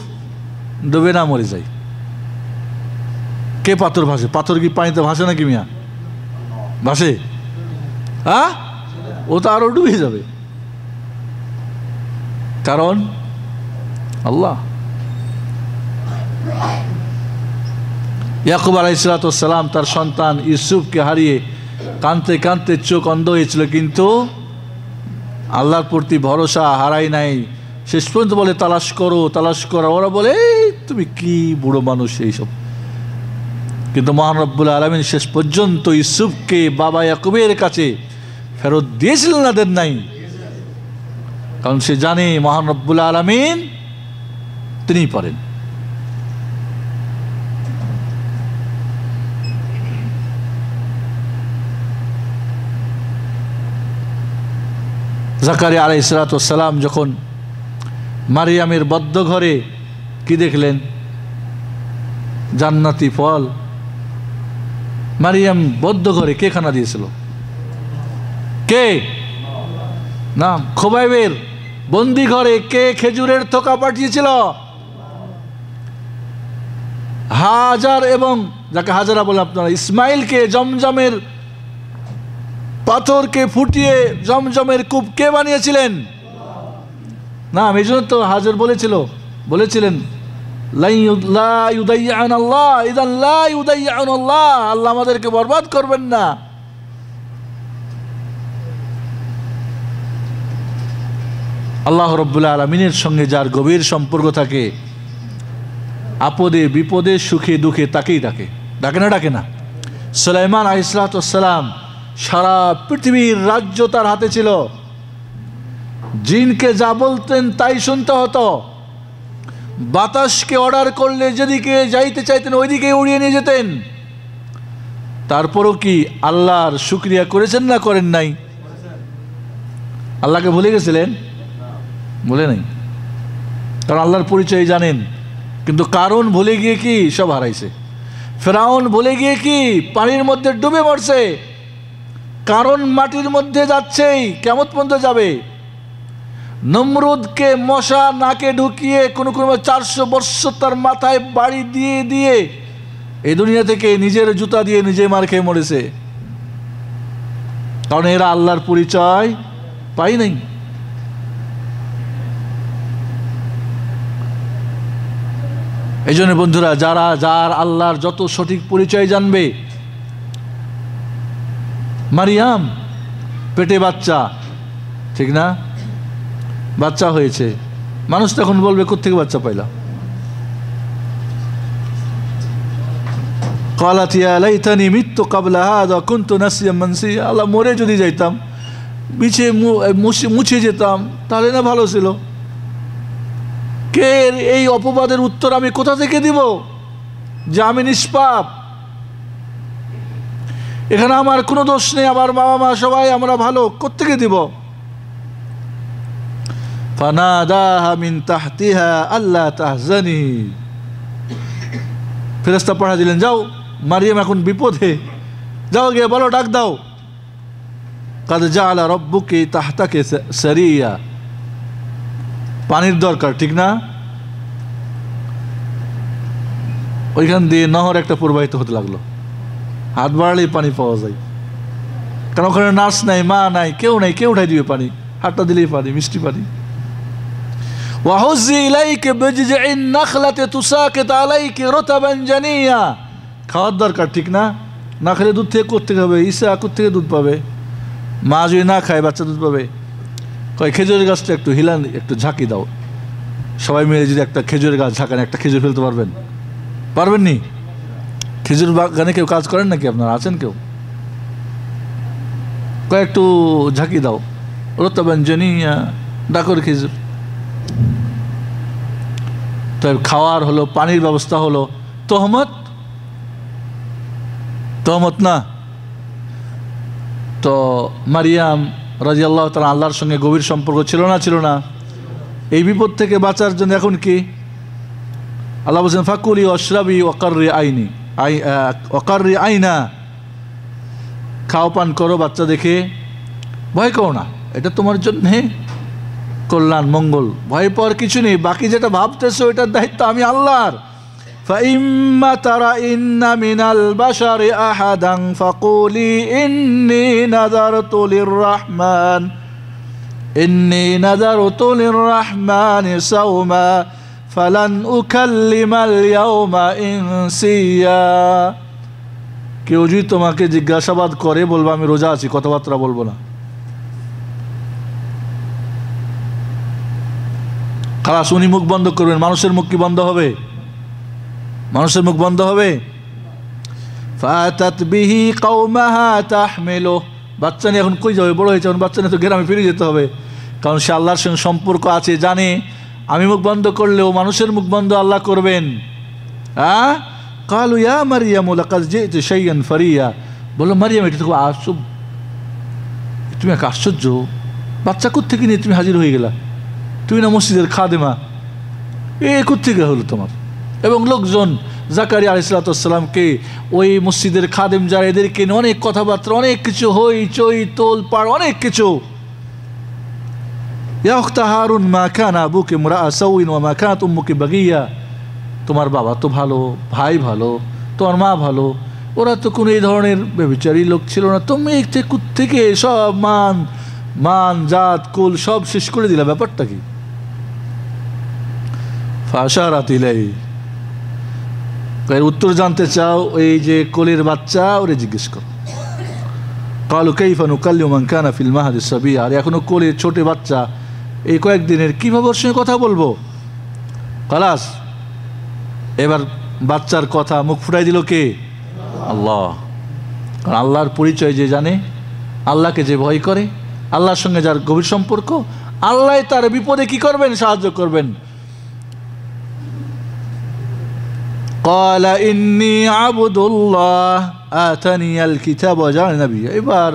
ডুবে না মরে যায়। কে পাথর ভাসে? পাথর কি পানিতে ভাসে নাকি মিয়া? ভাসে? হ্যাঁ, ও তো আরো ডুবে যাবে, কারণ আল্লাহ। ইয়াকুব আলাইহিসসালাম তার সন্তান ইউসুফকে হারিয়ে কাঁদতে কাঁদতে চোখ অন্ধ হয়েছিল, কিন্তু আল্লাহর প্রতি ভরসা হারাই নাই। শেষ পর্যন্ত বলে তালাশ করো, তালাশ করো। ওরা বলে এই তুমি কি বুড়ো মানুষ এইসব। কিন্তু মহান রব্বুল আলামিন শেষ পর্যন্ত ইউসুফকে বাবা ইয়াকুবের কাছে ফেরত দিয়েছিলেন না, দেন নাই? কারণ সে জানে মহান রব্বুল আলামিন তিনিই পারেন। জাকারিয়া আলাইহিসসালাম যখন মারিয়ামের বদ্ধ ঘরে কি দেখলেন? জান্নাতি ফল। মারিয়াম বদ্ধ ঘরে কে খানা দিয়েছিল? কে? না, খোবাইবের বন্দি ঘরে কে খেজুরের থোকা পাঠিয়েছিল? হাজার, এবং যাকে হাজারা বলে আপনারা, ইসমাইলকে জমজমের পাথরকে ফুটিয়ে জমজমের কূপ কে বানিয়েছিলেন? না, এই জন্য তো হাজার বলেছিলেন আল্লাহ আমাদেরকে বরবাদ করবেন না। আল্লাহ রাব্বুল আলামিনের সঙ্গে যার গভীর সম্পর্ক থাকে, আপদে বিপদে সুখে দুঃখে তাকেই ডাকে। ডাকে না? ডাকে না? সুলাইমান আলাইহিসসালাম সারা পৃথিবীর রাজ্য তার হাতে ছিল। জিনকে যা বলতেন তাই শুনতে হতো। বাতাসকে অর্ডার করলে যেদিকে যাইতে চাইতেন ওইদিকে উড়িয়ে নিয়ে যেতেন। তারপরও কি আল্লাহর শুকরিয়া করেছেন না করেন নাই? আল্লাহকে ভুলে গেছিলেন? ভুলে নাই, কারণ আল্লাহর পরিচয় জানেন। কিন্তু কারণ ভুলে গিয়ে কি সব হারাইছে। ফেরাউন ভুলে গিয়ে কি পানির মধ্যে ডুবে মরছে। কারণ মাটির মধ্যে যাচ্ছেই, কিয়ামত পর্যন্ত যাবে। নমরুদকে মশা নাকে ঢুকিয়ে কোনো 400 বৎসর তার মাথায় বাড়ি দিয়ে দিয়ে এই দুনিয়া থেকে নিজের জুতা দিয়ে নিজে মার খেয়ে মরেছে, কারণ এরা আল্লাহর পরিচয় পাই নাই। এই জন্য বন্ধুরা, যার আল্লাহর যত সঠিক পরিচয় জানবে, মারিয়াম পেটে বাচ্চা, ঠিক না? বাচ্চা হয়েছে, মানুষ তখন বলবে কোত্থেকে বাচ্চা পাইলা? ক্বালাত ইয়া লাইতানি মিততু ক্বাবলা হাযা কুনতু নাসিয়াম মানসিয়া। আল্লাহ, মরে যদি যাইতাম, মুছে যেতাম, তাহলে না ভালো ছিল। কে এই অপবাদের উত্তর আমি কোথা থেকে দিব যে আমি নিষ্পাপ? এখানে আমার কোনো দোষ নেই, আমার বাবা মা সবাই আমরা ভালো, কোত্থেকে দিব? ফানাদাহা মিন তাহতিহা আল্লা তাহজানি। ফেরেশতা পাঠা দিলেন, যাও মারিয়াম এখন বিপদে, যাও গিয়ে বলো, ডাক দাও, কাদ জাআলা রাব্বুকি তাহতাকে সারিয়া। পানির দরকার, ঠিক না? ওইখান দিয়ে নহর একটা প্রবাহিত হতে লাগলো। হাত বাড়ালেই পানি পাওয়া যায়, কারণ ওখানে নার্স নাই, মা নাই, কেউ নাই, কে উঠাই দিবে পানি? হাতটা দিলেই পানি, মিষ্টি পানি। ওয়াহুজ্জি ইলাইকা বিজিজিন নাখলাতি তুসাকিত আলাইকি রুতাবান জানিয়া। খাওয়ার দরকার, ঠিক না? না খেলে দুধ থেকে কোত্থেকে হবে? ঈসা কোত্থেকে দুধ পাবে? মা যদি না খায় বাচ্চা দুধ পাবে? কয় খেজুরের গাছটা একটু হিলান, একটু ঝাঁকি দাও। সবাই মিলে যদি একটা খেজুরের গাছ ঝাঁকান, একটা খেজুর ফেলতে পারবেন? পারবেন নি? খেজুর বাগানে কেউ কাজ করেন নাকি? আপনারা আছেন কেউ? কয় একটু ঝাঁকি দাও, রুতাবান জানিয়া, ডাকর খেজুর। তো খাওয়ার হলো, পানির ব্যবস্থা হলো, তহমত না? তো মারিয়াম রাদিয়াল্লাহু তাআলা আল্লাহর সঙ্গে গভীর সম্পর্ক ছিল না? এই বিপদ থেকে বাঁচার জন্য এখন কি আল্লাহ বলছেন, ফাকুলি ওয়াশরাবি ওয়াকাররি আইনি, অকার্রি আইনা, খাও পান করো বাচ্চা দেখে, ভয় করো না, এটা তোমার জন্যে কল্যাণ মঙ্গল, ভয় পাওয়ার কিছু নেই। বাকি যেটা ভাবতেছো এটার দায়িত্ব আমি আল্লাহর। فإما ترين من البشر أحدا فقولي إني نذرت للرحمن صوما فلن أكلم اليوم إنسيا। কেউ যদি তোমাকে জিজ্ঞাসাবাদ করে বলবো আমি রোজা আছি, কথাবার্তা বলবো না। খালাস, উনি মুখ বন্ধ করবেন। মানুষের মুখ কি বন্ধ হবে? মানুষের মুখ বন্ধ হবে? ফাতাত বিহি কওমাহা তাহমিলু, বাচ্চা নিয়ে এখন কই যাবে? বড় হয়েছে এখন, বাচ্চা নিয়ে তো গ্রামে ফিরে যেতে হবে, কারণ সে আল্লাহর সঙ্গে সম্পর্ক আছে, জানে আমি মুখ বন্ধ করলেও মানুষের মুখ বন্ধ আল্লাহ করবেন। কালু ইয়া মারিয়াম লাকাদ জিতু শাইআন ফারিয়া, বললো মারিয়াম এটা তো খুব আশ্চর্য, তুমি এক আশ্চর্য, বাচ্চা কোত্থেকে নিয়ে তুমি হাজির হয়ে গেলা? তুমি না মসজিদের খাদেমা, এ কোত্থেকে হলো তোমার? এবং লোকজন জাকারিয়া আলাইহিসসালামকে, ওই মসজিদের খাদেম যারা, এদেরকে নিয়ে অনেক কথাবার্তা, অনেক কিছু হই চই তোল পাড়, অনেক কিছু। ইয়া উখতা হারুন মা কানা আবুকি ইমরাআ সাউইন ওয়া মা কানাত উম্মুকি বাগিয়া, তোমার বাবা তো ভালো, ভাই ভালো, তোমার মা ভালো, ওরা তো কোনো এই ধরনের ব্যভিচারী লোক ছিল না, তুমি থেকে সব মান জাত কুল সব শেষ করে দিলা, ব্যাপারটা কি? ফাশারাত ইলাই, এর উত্তর জানতে চাও, এই যে কোলের বাচ্চা, ওরে জিজ্ঞেস করো। কালু কাইফা নুকাল্লিমু মান কানা ফিল মাহদি সাবিয়া, আর এখনো কোলে ছোট বাচ্চা, এই কয়েকদিনের কিভাবে ওর সঙ্গে কথা বলবো? খালাস, এবার বাচ্চার কথা মুখ ফুটাই দিল কে? আল্লাহ। কারণ আল্লাহর পরিচয় যে জানে, আল্লাহকে যে ভয় করে, আল্লাহর সঙ্গে যার গভীর সম্পর্ক, আল্লাহ তার বিপদে কি করবেন? সাহায্য করবেন। قال إني عبد الله آتاني الكتاب وجعلني نبيا। এবার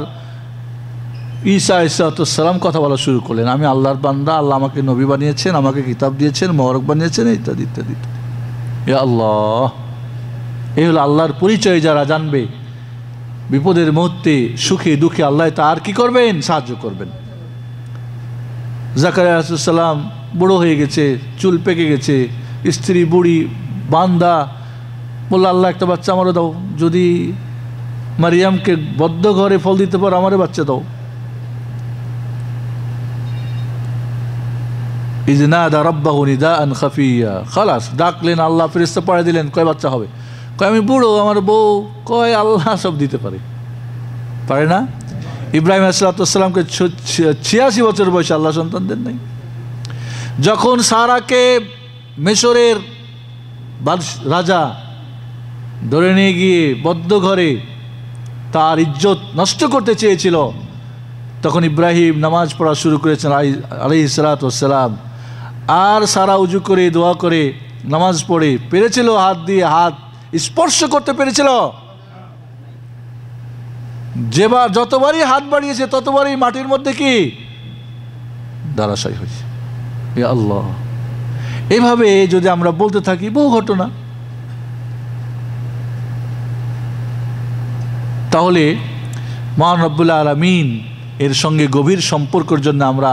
ঈসা আলাইহিস সালাম কথা বলা শুরু করলেন, আমি আল্লাহর বান্দা, আল্লাহ আমাকে নবী বানিয়েছেন, আমাকে কিতাব দিয়েছেন, মোবারক বানিয়েছেন, ইত্যাদি ইত্যাদি। ইয়া আল্লাহ, এই হলো আল্লাহর পরিচয়। যারা জানবে, বিপদের মুহূর্তে সুখে দুঃখে আল্লাহ তার কি করবেন? সাহায্য করবেন। জাকারিয়া আলাইহিস সালাম বুড়ো হয়ে গেছে, চুল পেকে গেছে, স্ত্রী বুড়ি, বান্দা, বললো আল্লাহ একটা বাচ্চা আমারও দাও, যদি মারিয়ামকে বদ্ধ ঘরে ফল দিতে পারো আমারে বাচ্চা দাও। ইয নাদা রাব্বাহু নিদাআন খাফিয়া, খালাস ডাকলেন, আল্লাহ ফেরেশতা পাঠিয়ে দিলেন, কয় বাচ্চা হবে? কয় আমি বুড়ো, আমার বউ। কয় আল্লাহ সব দিতে পারে না? ইব্রাহিম আলাইহিস সালামকে 86 বছর বয়সে আল্লাহ সন্তান দেন নাই। যখন সারাকে মিশরের রাজা ধরে নিয়ে গিয়ে বদ্ধ ঘরে তার ইজ্জত নষ্ট করতে চেয়েছিল, তখন ইব্রাহিম নামাজ পড়া শুরু করেছেন আলাইহিস সালাতু ওয়াস সালাম। আর সারা উজু করে দোয়া করে নামাজ পড়ে পেরেছিল, হাত দিয়ে হাত স্পর্শ করতে পেরেছিল। যেবার যতবারই হাত বাড়িয়েছে ততবারই মাটির মধ্যে কি দাঁড়াশায়ী হয়েছে। ইয়া আল্লাহ, এইভাবে যদি আমরা বলতে থাকি বহু ঘটনা, তাহলে মহান রব্বুল আলামিন এর সঙ্গে গভীর সম্পর্কের জন্য আমরা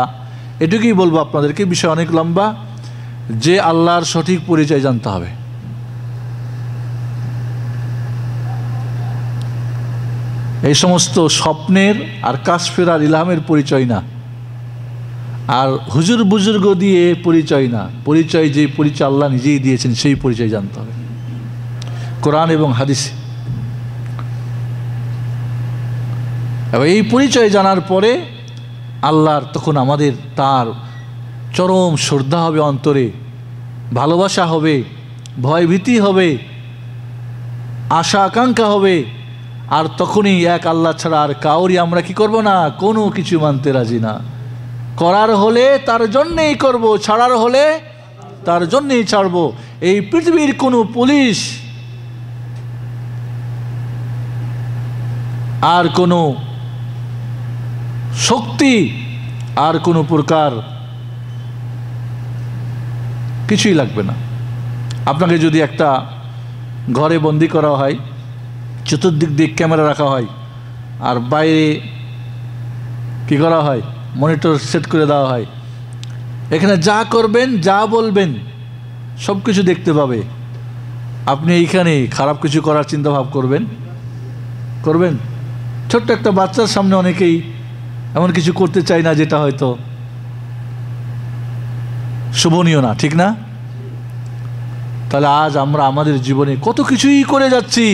এটুকুই বলবো আপনাদেরকে, বিষয় অনেক লম্বা, যে আল্লাহর সঠিক পরিচয় জানতে হবে। এই সমস্ত স্বপ্নের আর কাশফের আর ইলহামের পরিচয় না, আর হুজুর বুজুর্গ দিয়ে পরিচয় না, পরিচয় যে পরিচয় আল্লাহ নিজেই দিয়েছেন সেই পরিচয় জানতে হবে কোরআন এবং হাদিসে। এবং এই পরিচয় জানার পরে আল্লাহর তখন আমাদের তার চরম শ্রদ্ধা হবে, অন্তরে ভালোবাসা হবে, ভয়ভীতি হবে, আশা আকাঙ্ক্ষা হবে। আর তখনই এক আল্লাহ ছাড়া আর কাউরি আমরা কি করব না, কোনো কিছু মানতে রাজি না। করার হলে তার জন্যেই করব, ছাড়ার হলে তার জন্যেই ছাড়ব। এই পৃথিবীর কোনো পুলিশ আর কোনো শক্তি আর কোনো প্রকার কিছুই লাগবে না। আপনাকে যদি একটা ঘরে বন্দি করা হয়, চতুর্দিক দিয়ে ক্যামেরা রাখা হয়, আর বাইরে কি করা হয়, মনিটর সেট করে দেওয়া হয়। এখানে যা করবেন, যা বলবেন, সব কিছু দেখতে পাবে। আপনি এইখানে খারাপ কিছু করার চিন্তাভাব করবেন? ছোট্ট একটা বাচ্চার সামনে অনেকেই এমন কিছু করতে চায় না যেটা হয়তো শোভনীয় না, ঠিক না? তাহলে আজ আমরা আমাদের জীবনে কত কিছুই করে যাচ্ছি,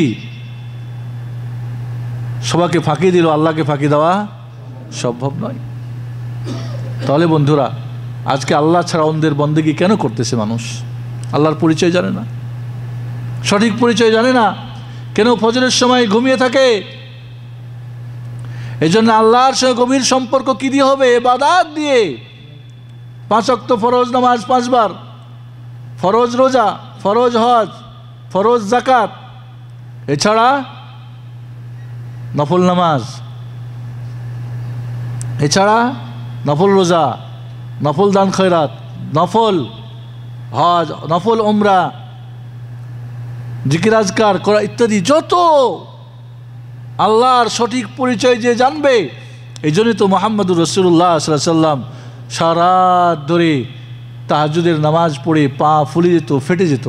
সবাইকে ফাঁকি দিল, আল্লাহকে ফাঁকি দেওয়া সম্ভব নয়। তাহলে বন্ধুরা, আজকে আল্লাহ ছাড়া অন্যদের বন্দেগী কেন করতেছে মানুষ? আল্লাহর পরিচয় জানে না, সঠিক পরিচয় জানে না। কেন ফজরের সময় ঘুমিয়ে থাকে? এই জন্য আল্লাহর সঙ্গে গভীর সম্পর্ক কি দিয়ে হবে? ইবাদত দিয়ে। 5 ওয়াক্ত ফরজ নামাজ 5 বার, ফরজ রোজা, ফরজ হজ, ফরজ যাকাত, এছাড়া নফল নামাজ, এছাড়া নফল রোজা, নফল দান খয়রাত, নফল হজ, নফল উমরা, জিকির আজকার করা ইত্যাদি। যত আল্লাহর সঠিক পরিচয় যে জানবে, এই জন্যই তো মুহাম্মদুর রাসূলুল্লাহ সাল্লাল্লাহু আলাইহি ওয়াসাল্লাম সারা রাত ধরে তাহাজ্জুদের নামাজ পড়ে পা ফুলে যেত, ফেটে যেত।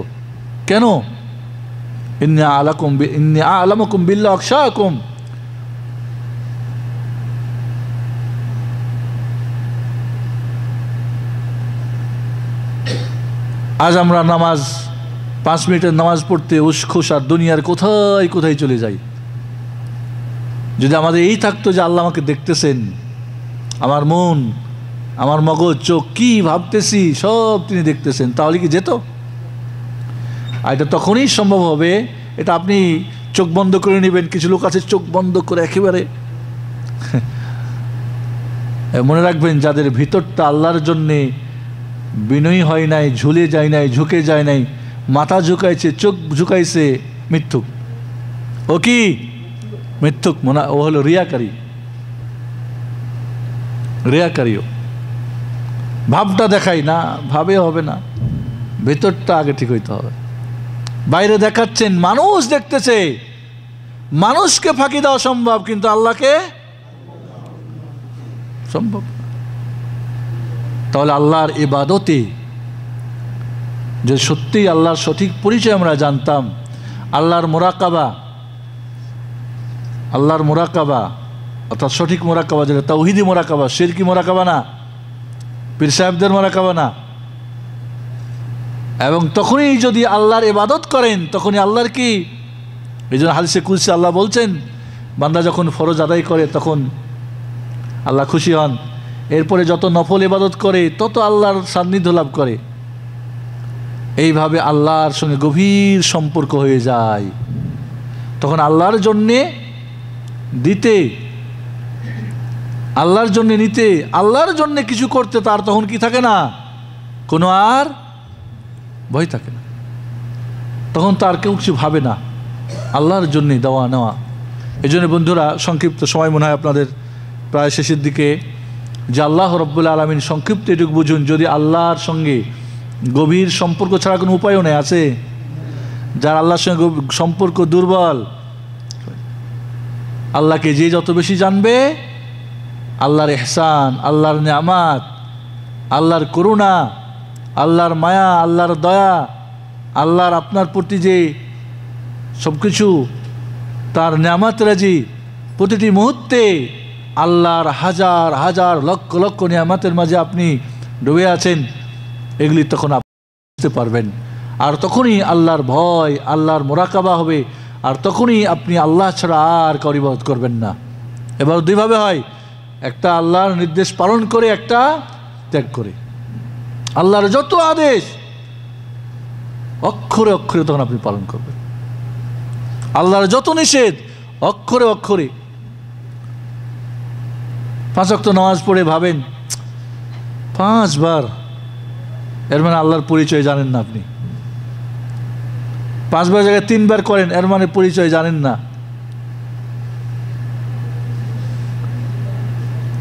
কেন? ইন্নী আ'লামুকুম বিল্লাহি আখশাকুম। আজ আমরা নামাজ 5 মিনিটের নামাজ পড়তে উসখুস আর দুনিয়ার কোথায় কোথায় চলে যাই। যদি আমাদের এই থাকতো যে আল্লাহ আমাকে দেখতেছেন, আমার মন, আমার মগজ, চোখ কি ভাবতেছি সব তিনি দেখতেছেন, তাহলে কি যেত? আর এটা তখনই সম্ভব হবে, এটা আপনি চোখ বন্ধ করে নেবেন। কিছু লোক আছে চোখ বন্ধ করে একেবারে মনে রাখবেন, যাদের ভিতরটা আল্লাহর জন্যে বিনয়ী হয় নাই, ঝুলে যায় নাই, ঝুঁকে যায় নাই, মাথা ঝুঁকাইছে, চোখ ঝুঁকাইছে, মিথ্যুক। ও কি মিথ্যুক? ও হলো রিয়াকারীও। ভাবটা দেখাই না, ভাবে হবে না, ভেতরটা আগে ঠিক হইতে হবে। বাইরে দেখাচ্ছেন, মানুষ দেখতেছে, মানুষকে ফাঁকি দেওয়া সম্ভব, কিন্তু আল্লাহকে সম্ভব। তাহলে আল্লাহর ইবাদতে যে সত্যিই আল্লাহর সঠিক পরিচয় আমরা জানতাম, আল্লাহর মোরাকাবা অর্থাৎ সঠিক মোরাকাবা, যেটা তাওহীদি মোরাকাবা, শিরকি মোরাকাবা না, পীর সাহেবদের মোরাকাবা না। এবং তখনই যদি আল্লাহর ইবাদত করেন, তখনই আল্লাহর কি, এই জন্য হাদিসে কুদসি আল্লাহ বলছেন, বান্দা যখন ফরজ আদায় করে তখন আল্লাহ খুশি হন, এরপরে যত নফল ইবাদত করে তত আল্লাহর সান্নিধ্য লাভ করে। এইভাবে আল্লাহর সঙ্গে গভীর সম্পর্ক হয়ে যায়। তখন আল্লাহর জন্যে দিতে, আল্লাহর জন্যে নিতে, আল্লাহর জন্যে কিছু করতে তার তখন কি থাকে না, কোনো আর ভয় থাকে না। তখন তার কেউ কিছু ভাবে না, আল্লাহর জন্যে দেওয়া নেওয়া। এই জন্য বন্ধুরা, সংক্ষিপ্ত সময় মনে হয় আপনাদের প্রায় শেষের দিকে, যে আল্লাহ রাব্বুল আলামিন, সংক্ষিপ্ত এটুকু বুঝুন, যদি আল্লাহর সঙ্গে গভীর সম্পর্ক ছাড়া কোনো উপায়ও নেই আছে, যার আল্লাহর সঙ্গে সম্পর্ক দুর্বল, আল্লাহকে যে যত বেশি জানবে, আল্লাহর ইহসান, আল্লাহর নিয়ামত, আল্লাহর করুণা, আল্লাহর মায়া, আল্লাহর দয়া, আল্লাহর আপনার প্রতি যে সব কিছু তার নিয়ামত রাজি, প্রতিটি মুহূর্তে আল্লাহর হাজার হাজার লক্ষ লক্ষ নিয়ামতের মাঝে আপনি ডুবে আছেন, এগুলি তখন আপনি বুঝতে পারবেন। আর তখনই আল্লাহর ভয়, আল্লাহর মোরাকাবা হবে, আর তখনই আপনি আল্লাহ ছাড়া আর কারো ইবাদত করবেন না। এবার দুইভাবে হয়, একটা আল্লাহর নির্দেশ পালন করে, একটা ত্যাগ করে। আল্লাহর যত আদেশ অক্ষরে অক্ষরে তখন আপনি পালন করবেন, আল্লাহর যত নিষেধ অক্ষরে অক্ষরে। 5 ওয়াক্ত নামাজ পড়ে ভাবেন 5 বার, এর মানে আল্লাহর পরিচয় জানেন না আপনি। 5 বার জায়গায় 3 বার করেন, এর মানে পরিচয় জানেন না।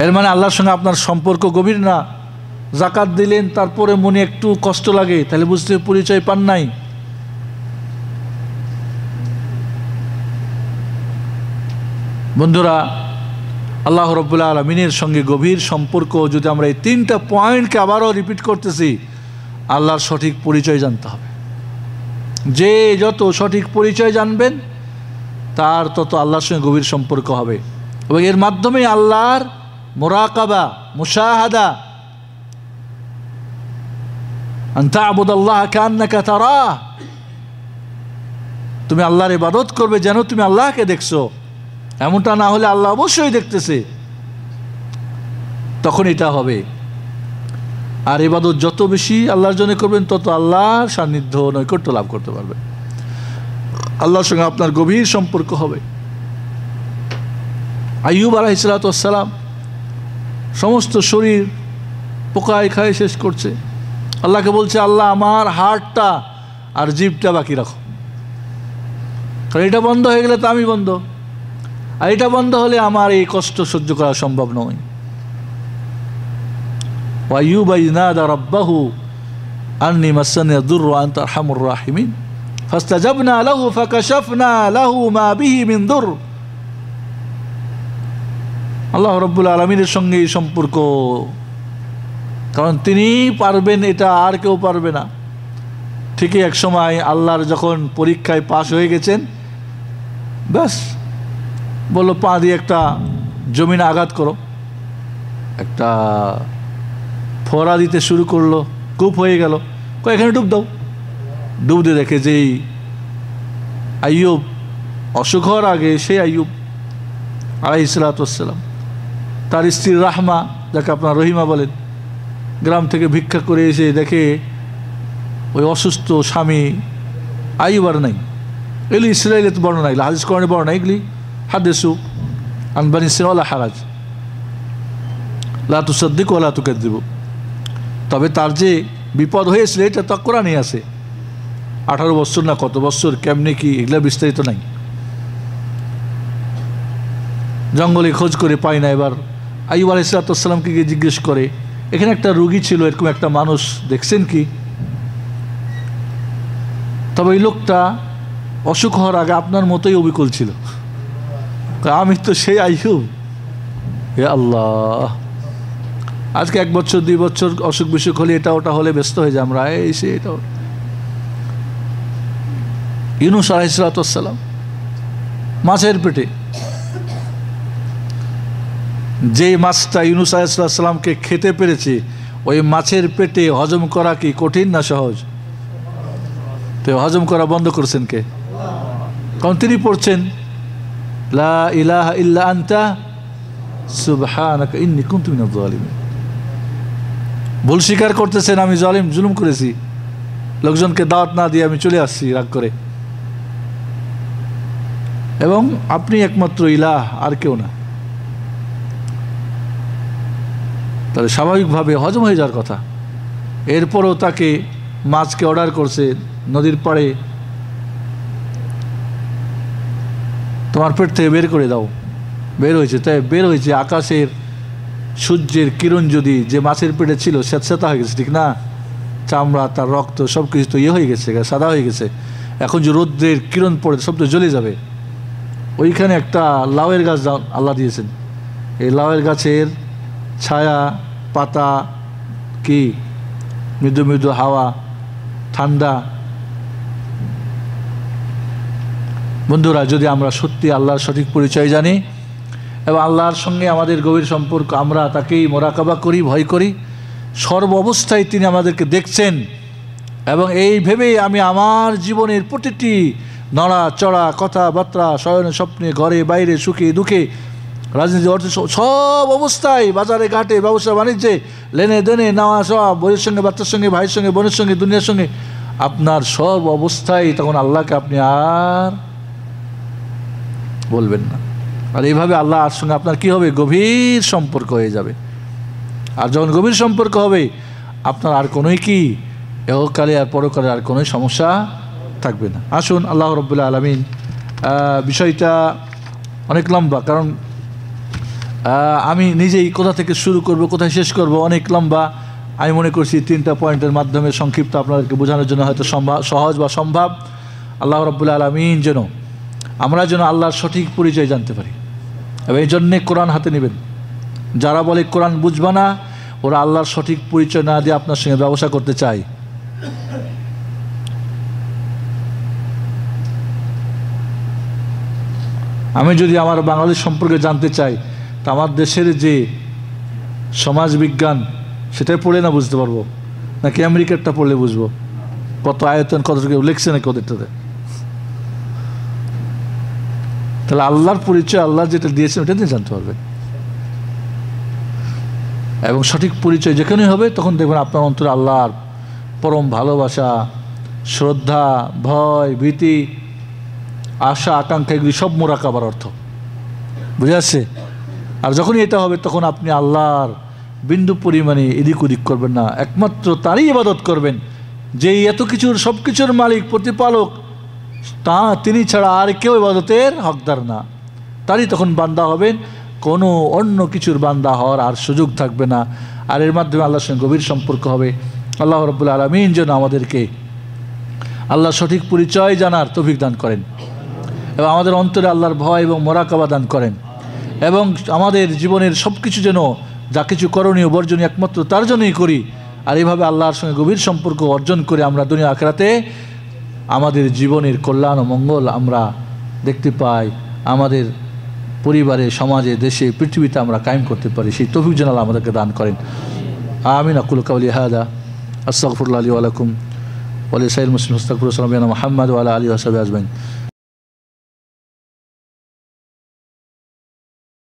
এর মানে আল্লাহর সঙ্গে আপনার সম্পর্ক গভীর না। যাকাত দিলেন, তারপরে মনে একটু কষ্ট লাগে, তাহলে বুঝতে পরিচয় পান নাই। বন্ধুরা, আল্লাহ রাব্বুল আলামিনের সঙ্গে গভীর সম্পর্ক যদি আমরা এই 3টা পয়েন্টকে আবারও রিপিট করতেছি, আল্লাহর সঠিক পরিচয় জানতে হবে। যে যত সঠিক পরিচয় জানবেন তার তত আল্লাহর সঙ্গে গভীর সম্পর্ক হবে, এবং এর মাধ্যমে আল্লাহর মুরাকাবা, মুশাহাদা, আন তা'বুদাল্লাহ কান্নাকা তারাহ, তুমি আল্লাহর ইবাদত করবে যেন তুমি আল্লাহকে দেখছো। এমনটা না হলে আল্লাহ অবশ্যই দেখতেছে, তখন এটা হবে। আর ইবাদত যত বেশি আল্লাহর জন্য করবেন তত আল্লাহর সান্নিধ্য, নৈকট্য লাভ করতে পারবেন, আল্লাহর সঙ্গে আপনার গভীর সম্পর্ক হবে। আইয়ুব আলাইহিস সালাম সমস্ত শরীর পোকায় খায় শেষ করছে, আল্লাহকে বলছে, আল্লাহ আমার হার্টটা আর জিভটা বাকি রাখো, কারণ এটা বন্ধ হয়ে গেলে তো আমি বন্ধ, আর এটা বন্ধ হলে আমার এই কষ্ট সহ্য করা সম্ভব নয়। وأيوب إذ نادى ربه أني مسني الضر وأنت أرحم الراحمين فاستجبنا له فكشفنا له ما به من ضر। আল্লাহ রাব্বুল আলামিনের সঙ্গে এই সম্পর্ক, কারণ তিনি পারবেন, এটা আর কেউ পারবে না। ঠিকই এক সময় আল্লাহর যখন পরীক্ষায় পাশ হয়ে গেছেন, ব্যাস বললো পা দিয়ে একটা জমিনে আঘাত করো, একটা ফোয়ারা দিতে শুরু করলো, কূপ হয়ে গেল, এখানে ডুব দাও। ডুব দিয়ে দেখে যে আইয়ুব অসুখ হওয়ার আগে সেই আইয়ুব আলাইহিস সালাম, তার স্ত্রী রাহমা, যাকে আপনার রহিমা বলেন, গ্রাম থেকে ভিক্ষা করে এসে দেখে ওই অসুস্থ স্বামী আইয়ুব আর নাই। এগুলি ইসরায়েলের বর্ণনা, এগুলি হাদিস কোরআনে বর্ণনা, এগুলি হাদিসু আন বানি ইসরাঈল ওয়ালা হারাজ লা তুসাদ্দিকু ওয়ালা তুকাযযিবু। তবে তার যে বিপদ হয়েছিল এটা তো কোরআনে আছে, 18 বছর না কত বছর, কেমনে কি, এগুলো বিস্তারিত নাই। জঙ্গলে খোঁজ করে পাই না। এবার আইয়ুব আলাইহিস সালামকে গিয়ে জিজ্ঞেস করে, এখানে একটা রোগী ছিল, এরকম একটা মানুষ দেখছেন কি? তবে এই লোকটা অসুখ হওয়ার আগে আপনার মতোই অবিকল ছিল। আমি তো সেই আইয়ুব। হে আল্লাহ, আজকে 1 বছর 2 বছর অসুখ বিসুখ হলে এটা ওটা হলে ব্যস্ত হয়ে যায় আমরা, এই সে এটা। ইউনূস আলাইহিস সালাম মাছের পেটে, যে মাছটা ইউনূস আলাইহিস সালামকে খেতে পেরেছে, ওই মাছের পেটে হজম করা কি কঠিন না সহজ? তো হজম করা বন্ধ করছেন কে? কারণ তিনি পড়ছেন লা ইলাহা ইল্লা আনতা সুবহানাকা ইন্নী কুনতু মিনাজ জালিমিন। ভুল স্বীকার করতেছেন, আমি জালিম, জুলুম করেছি, লোকজনকে দাওয়াত না দিয়ে আমি চলে আসছি রাগ করে, এবং আপনি একমাত্র ইলাহ, আর কেউ না। তাহলে স্বাভাবিকভাবে হজম হয়ে যাওয়ার কথা। এরপরও তাকে মাছকে অর্ডার করছে নদীর পাড়ে, তোমার পেট থেকে বের করে দাও। বের হয়েছে, তাই বের হয়েছে। আকাশের সূর্যের কিরণ যদি যে মাছের পেটে ছিল স্যাঁতস্যাঁতা হয়ে গেছে, ঠিক না? চামড়া, তার রক্ত সব কিছু তো হয়ে গেছে, সাদা হয়ে গেছে। এখন যে রৌদ্রের কিরণ পড়ে সব তো জ্বলে যাবে। ওইখানে একটা লাউয়ের গাছ আল্লাহ দিয়েছেন। এই লাউয়ের গাছের ছায়া, পাতা, কি মৃদু মৃদু হাওয়া, ঠান্ডা। বন্ধুরা, যদি আমরা সত্যি আল্লাহর সঠিক পরিচয় জানি এবং আল্লাহর সঙ্গে আমাদের গভীর সম্পর্ক, আমরা তাকেই মোরাকাবা করি, ভয় করি, সর্ব অবস্থায় তিনি আমাদেরকে দেখছেন, এবং এই ভেবেই আমি আমার জীবনের প্রতিটি নড়া চড়া, কথাবার্তা, শয়নে স্বপ্নে, ঘরে বাইরে, সুখে দুঃখে, রাজনীতি, অর্থ, সব অবস্থায়, বাজারে ঘাটে, ব্যবসা বাণিজ্যে, লেনে দেনে, নেওয়া সব, বইয়ের সঙ্গে, বাচ্চার সঙ্গে, ভাইয়ের সঙ্গে, বোনের সঙ্গে, দুনিয়ার সঙ্গে, আপনার সব অবস্থায় তখন আল্লাহকে আপনি আর বলবেন না। আর এইভাবে আল্লাহর সঙ্গে আপনার কি হবে? গভীর সম্পর্ক হয়ে যাবে। আর যখন গভীর সম্পর্ক হবে, আপনার আর কোনোই কি এহকালে আর পরকালে আর কোনোই সমস্যা থাকবে না। আসুন, আল্লাহ রাব্বুল আলামিন, বিষয়টা অনেক লম্বা, কারণ আমি নিজেই কোথা থেকে শুরু করব, কোথায় শেষ করব, অনেক লম্বা। আমি মনে করছি 3টা পয়েন্টের মাধ্যমে সংক্ষিপ্ত আপনাদেরকে বোঝানোর জন্য হয়তো সহজ বা সম্ভব। আল্লাহ রাব্বুল আলামিন যেন আমরা আল্লাহর সঠিক পরিচয় জানতে পারি, এবং এই জন্যে কোরআন হাতে নেবেন। যারা বলে কোরআন বুঝবা না, ওরা আল্লাহর সঠিক পরিচয় না দিয়ে আপনার সঙ্গে ব্যবসা করতে চায়। আমি যদি আমার বাঙালি সম্পর্কে জানতে চাই, তা আমার দেশের যে সমাজ বিজ্ঞান সেটাই পড়ে না বুঝতে পারবো, নাকি আমেরিকারটা পড়লে বুঝবো? কত আয়তন, কত লিখছে নাকি ওদেরটাতে? তাহলে আল্লাহর পরিচয়, আল্লাহ যেটা দিয়েছেন ওটা দিয়ে জানতে পারবেন। এবং সঠিক পরিচয় যেখানে হবে তখন দেখবেন আপনার অন্তরে আল্লাহর পরম ভালোবাসা, শ্রদ্ধা, ভয়, ভীতি, আশা, আকাঙ্ক্ষা, এগুলি সব মোরাকাবার অর্থ। বুঝে আসছে? আর যখনই এটা হবে তখন আপনি আল্লাহর বিন্দু পরিমাণে এদিক ওদিক করবেন না, একমাত্র তারই ইবাদত করবেন যে এত কিছুর, সব কিছুর মালিক, প্রতিপালক, তিনি ছাড়া আর কেউ ইবাদতের হকদার না। তারই তখন বান্দা হবেন, কোনো অন্য কিছুর বান্দা হওয়ার আর সুযোগ থাকবে না। আর এর মাধ্যমে আল্লাহর সঙ্গে গভীর সম্পর্ক হবে। আল্লাহ রাব্বুল আলামিন যেন আমাদেরকে আল্লাহর সঠিক পরিচয় জানার তৌফিক দান করেন এবং আমাদের অন্তরে আল্লাহর ভয় এবং মোরাকাবা দান করেন, এবং আমাদের জীবনের সব কিছু যেন, যা কিছু করণীয় বর্জনীয়, একমাত্র তার জন্যই করি। আর এইভাবে আল্লাহর সঙ্গে গভীর সম্পর্ক অর্জন করে আমরা দুনিয়া আখিরাতে আমাদের জীবনের কল্যাণ ও মঙ্গল আমরা দেখতে পাই, আমাদের পরিবারে, সমাজে, দেশে, পৃথিবীতে আমরা কায়েম করতে পারি। সেই তৌফিক যেন আল্লাহ আমাদেরকে দান করেন। আমিন। আকুলু কাওলি হাদা, আস্তাগফিরুল্লাহ লি ওয়া লাকুম ওয়া লিসাইরিল মুসলিমিন, আস্তাগফিরুল্লাহ মুহাম্মদ ওয়া আলা আলিহি ওয়া সাহবিহি আজমাইন।